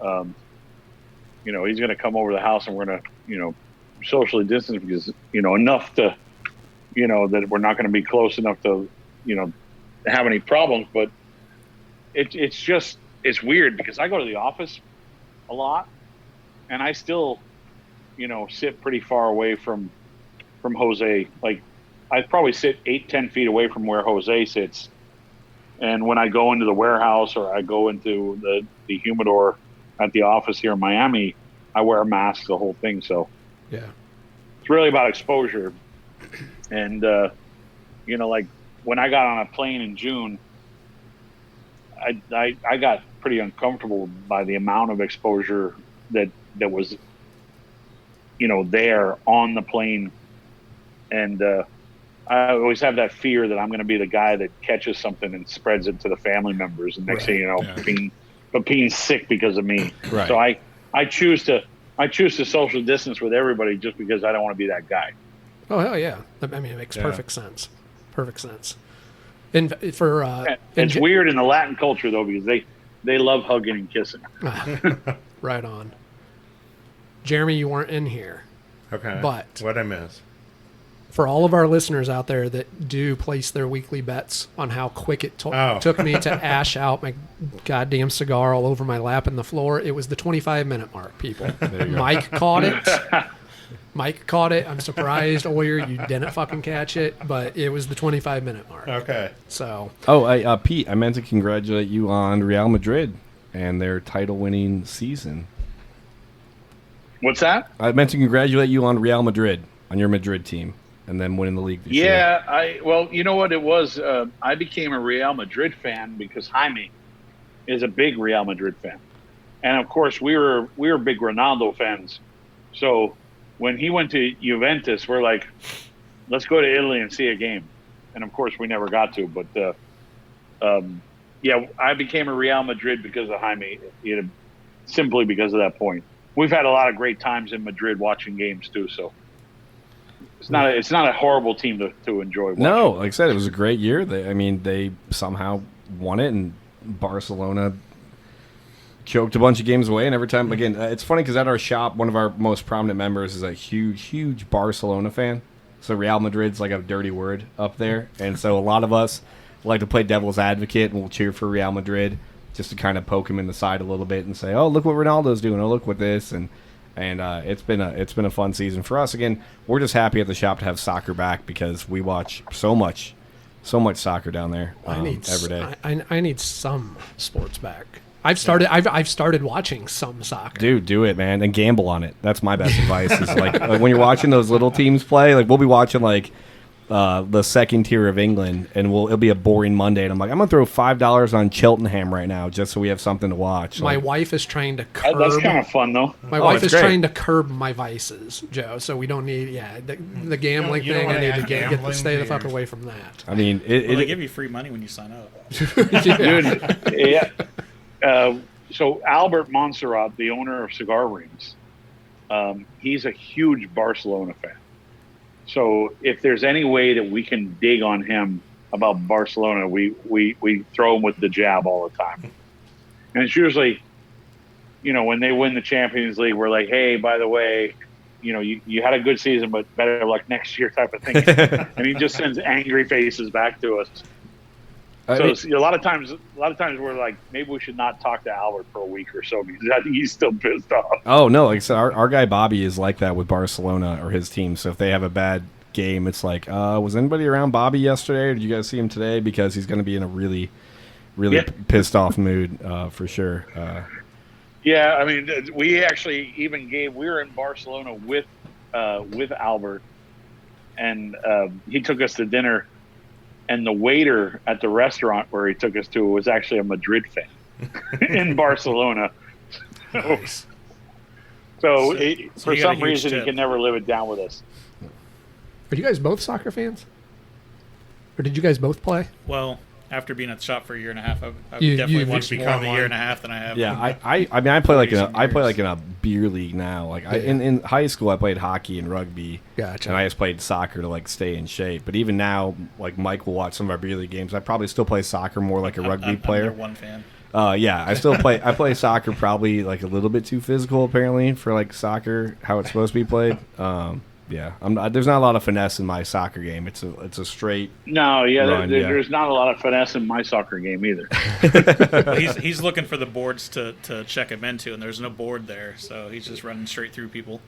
He's going to come over to the house and we're going to, socially distance because, enough to, that we're not going to be close enough to, have any problems. But it's weird because I go to the office a lot and I still, sit pretty far away from Jose. I probably sit 8-10 feet away from where Jose sits. And when I go into the warehouse or I go into the humidor at the office here in Miami, I wear a mask, the whole thing. So yeah, it's really about exposure. And, when I got on a plane in June, I got pretty uncomfortable by the amount of exposure that was, there on the plane. And I always have that fear that I'm going to be the guy that catches something and spreads it to the family members. And next thing you know, being sick because of me. Right. So I choose to social distance with everybody just because I don't want to be that guy. Oh, hell yeah. I mean, it makes perfect sense. Perfect sense. And for it's weird in the Latin culture, though, because they love hugging and kissing. Right on. Jeremy, you weren't in here. Okay. But what'd I miss? For all of our listeners out there that do place their weekly bets on how quick it took me to ash out my goddamn cigar all over my lap and the floor, it was the 25-minute mark, people. Mike caught it. Mike caught it. I'm surprised, Oyer, you didn't fucking catch it, but it was the 25-minute mark. Okay. So. Oh, Pete, I meant to congratulate you on Real Madrid and their title-winning season. What's that? I meant to congratulate you on Real Madrid, on your Madrid team, and then winning the league this year. Well, you know what it was? I became a Real Madrid fan because Jaime is a big Real Madrid fan. And, of course, we were big Ronaldo fans. So when he went to Juventus, we're like, let's go to Italy and see a game. And, of course, we never got to. But, I became a Real Madrid because of Jaime, simply because of that point. We've had a lot of great times in Madrid watching games, too, so it's not a horrible team to enjoy watching. No, like I said, it was a great year. They somehow won it, and Barcelona choked a bunch of games away. And every time, again, it's funny because at our shop, one of our most prominent members is a huge Barcelona fan. So Real Madrid's like a dirty word up there. And so a lot of us like to play devil's advocate, and we'll cheer for Real Madrid just to kind of poke him in the side a little bit and say, oh, look what Ronaldo's doing. Oh, look what this. And it's been a fun season for us. Again, we're just happy at the shop to have soccer back because we watch so much soccer down there every day. I need some sports back. I've started watching some soccer. Dude, do it, man, and gamble on it. That's my best advice. Is like when you're watching those little teams play. Like we'll be watching like the second tier of England, and it'll be a boring Monday. And I'm like, I'm gonna throw $5 on Cheltenham right now just so we have something to watch. My wife is trying to curb. That's kind of fun, though. My wife is trying to curb my vices, Joe. So we don't need the gambling You don't thing. I need to gambling get stay the fuck beer. away from that. I mean, They give you free money when you sign up. Dude, yeah. So Albert Montserrat, the owner of Cigar Rings, he's a huge Barcelona fan. So if there's any way that we can dig on him about Barcelona, we throw him with the jab all the time. And it's usually, when they win the Champions League, we're like, hey, by the way, you had a good season, but better luck next year type of thing. And he just sends angry faces back to us. So a lot of times we're like, maybe we should not talk to Albert for a week or so because I think he's still pissed off. Oh no, like I said, our guy Bobby is like that with Barcelona or his team. So if they have a bad game, it's like, was anybody around Bobby yesterday, or did you guys see him today? Because he's going to be in a really pissed off mood for sure. Yeah, I mean, we actually even we were in Barcelona with Albert, and he took us to dinner. And the waiter at the restaurant where he took us to was actually a Madrid fan in Barcelona. Nice. So for you got a some huge reason, tip. he can never live it down with us. Are you guys both soccer fans? Or did you guys both play? Well, after being at the shop for a year and a half, I've You- definitely you've watched more become in a one. year and a half than I have. Yeah, I mean, I play like recent years. in a beer league now. Like in high school, I played hockey and rugby. Gotcha. And I just played soccer to like stay in shape. But even now, like Mike will watch some of our beer league games. I probably still play soccer more like a rugby I'm player. their one fan. Yeah, I still play. I play soccer probably like a little bit too physical apparently for like soccer how it's supposed to be played. Yeah, there's not a lot of finesse in my soccer game. It's a straight. No, Run, there's not a lot of finesse in my soccer game either. Well, he's looking for the boards to check him into, and there's no board there, so he's just running straight through people.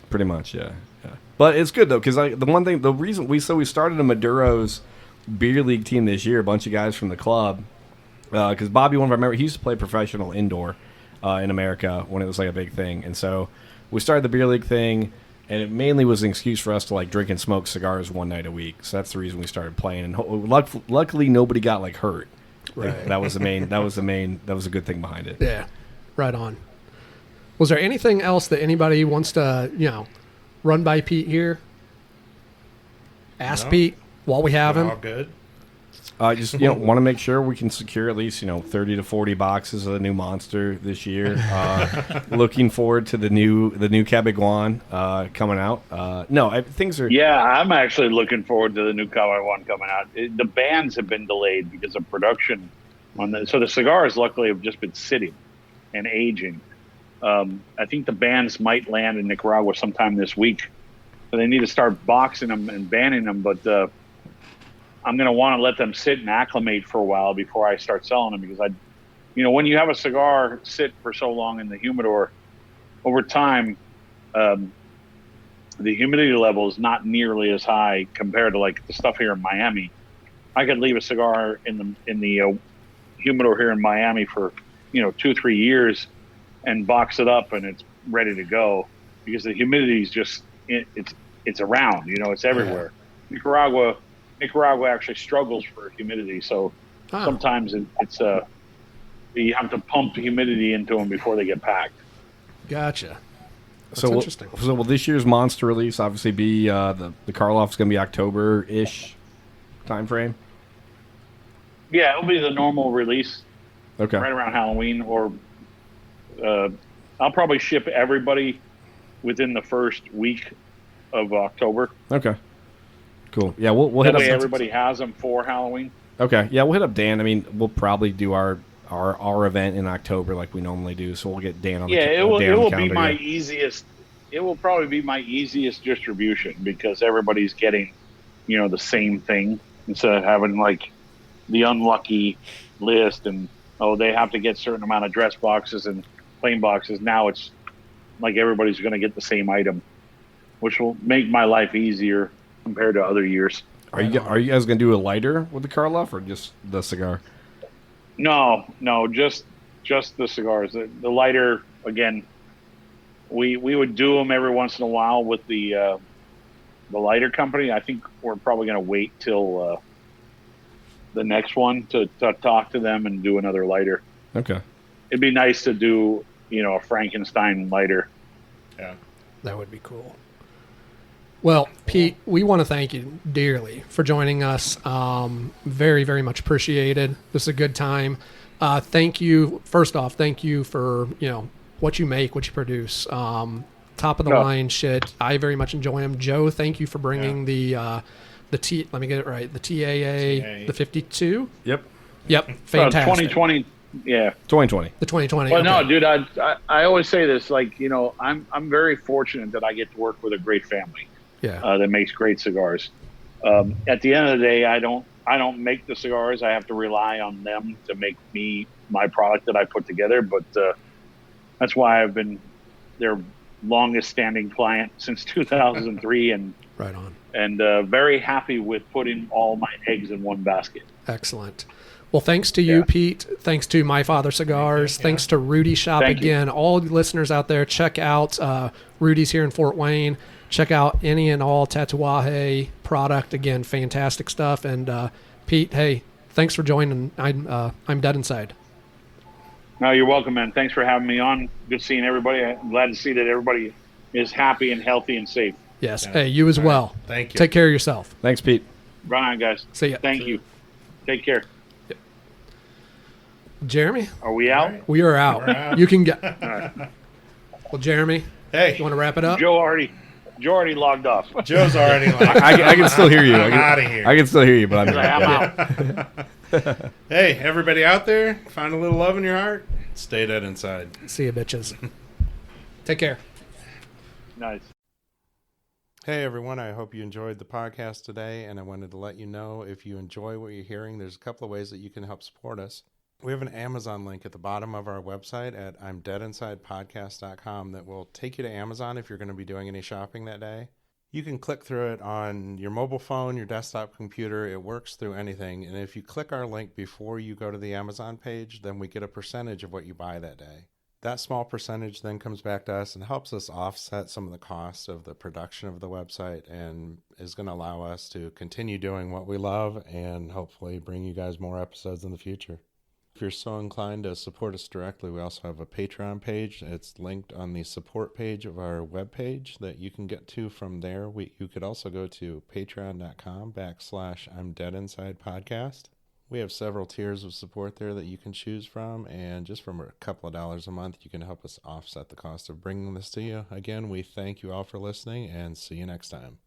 Pretty much, yeah. But it's good though because the reason we started a Maduro's beer league team this year, a bunch of guys from the club, because Bobby, one of our members, he used to play professional indoor in America when it was like a big thing, and so we started the beer league thing. And it mainly was an excuse for us to like drink and smoke cigars one night a week. So that's the reason we started playing. And luckily, nobody got like hurt. Right. That was a good thing behind it. Yeah, right on. Was there anything else that anybody wants to, run by Pete here? Ask No. Pete while we have We're him. all good. Just want to make sure we can secure at least 30 to 40 boxes of the new Monster this year. Looking forward to the new Cabaguan coming out. Things are. Yeah, I'm actually looking forward to the new Cowboy One coming out. The bans have been delayed because of production so the cigars luckily have just been sitting and aging. I think the bans might land in Nicaragua sometime this week, so they need to start boxing them and banning them. But I'm going to want to let them sit and acclimate for a while before I start selling them, because when you have a cigar sit for so long in the humidor, over time, the humidity level is not nearly as high compared to like the stuff here in Miami. I could leave a cigar in the humidor here in Miami for 2-3 years and box it up and it's ready to go, because the humidity is just it's around. It's everywhere. Nicaragua actually struggles for humidity, so sometimes it's you have to pump humidity into them before they get packed. Gotcha. That's So interesting. will this year's Monster release obviously be the Karloff's going to be October-ish time frame? Yeah, it'll be the normal release. Okay. Right around Halloween, or I'll probably ship everybody within the first week of October. Okay. Cool. Yeah, we'll hit That up. way everybody has them for Halloween. Okay. Yeah, we'll hit up Dan. I mean, we'll probably do our event in October like we normally do, so we'll get Dan on the Yeah, it will be calendar, my easiest. It will probably be my easiest distribution, because everybody's getting, the same thing, instead of having like the unlucky list and they have to get a certain amount of dress boxes and plain boxes. Now it's like everybody's going to get the same item, which will make my life easier compared to other years. Are you guys going to do a lighter with the Karloff or just the cigar? No, just the cigars. The lighter, again, we would do them every once in a while with the lighter company. I think we're probably going to wait till the next one to talk to them and do another lighter. Okay. It'd be nice to do, a Frankenstein lighter. Yeah. That would be cool. Well, Pete, we want to thank you dearly for joining us. Very, very much appreciated. This is a good time. Thank you. First off, thank you for, what you make, what you produce. Top of the line shit. I very much enjoy them. Joe, thank you for bringing let me get it right. The TAA, the 52. Yep. Fantastic. 2020. Yeah. 2020. The 2020. Well, okay. no, dude, I always say this, like, I'm very fortunate that I get to work with a great family. Yeah. That makes great cigars. At the end of the day, I don't make the cigars. I have to rely on them to make me my product that I put together. But that's why I've been their longest standing client since 2003, and Right on. And very happy with putting all my eggs in one basket. Excellent. Well, thanks to you, Pete. Thanks to My Father Cigars. Thanks to Rudy Shop Thank you. again. All the listeners out there, check out Rudy's here in Fort Wayne. Check out any and all Tatuaje product. Again, fantastic stuff. And Pete, hey, thanks for joining. I'm dead inside. No, you're welcome, man. Thanks for having me on. Good seeing everybody. I'm glad to see that everybody is happy and healthy and safe. Yes. Hey, you as well. Right. Thank you. Take care of yourself. Thanks, Pete. Right on, guys. See ya. Thank you. Take care. Jeremy, Are we out? we are out. We're out. You can get. Well, Jeremy, Hey, you want to wrap it up? Joe already logged off. Joe's already like, I can still hear you. I'm outta here. I can still hear you, but He's like, I'm I'm out. hey, everybody out there, find a little love in your heart. Stay dead inside. See you, bitches. Take care. Nice. Hey everyone, I hope you enjoyed the podcast today, and I wanted to let you know, if you enjoy what you're hearing, there's a couple of ways that you can help support us. We have an Amazon link at the bottom of our website at imdeadinsidepodcast.com that will take you to Amazon if you're going to be doing any shopping that day. You can click through it on your mobile phone, your desktop computer. It works through anything, and if you click our link before you go to the Amazon page, then we get a percentage of what you buy that day. that small percentage then comes back to us and helps us offset some of the costs of the production of the website, and is going to allow us to continue doing what we love and hopefully bring you guys more episodes in the future. If you're so inclined to support us directly, we also have a Patreon page. It's linked on the support page of our webpage that you can get to from there. You could also go to patreon.com/I'm Dead Inside Podcast. We have several tiers of support there that you can choose from, and just from a couple of dollars a month, you can help us offset the cost of bringing this to you. Again, we thank you all for listening, and see you next time.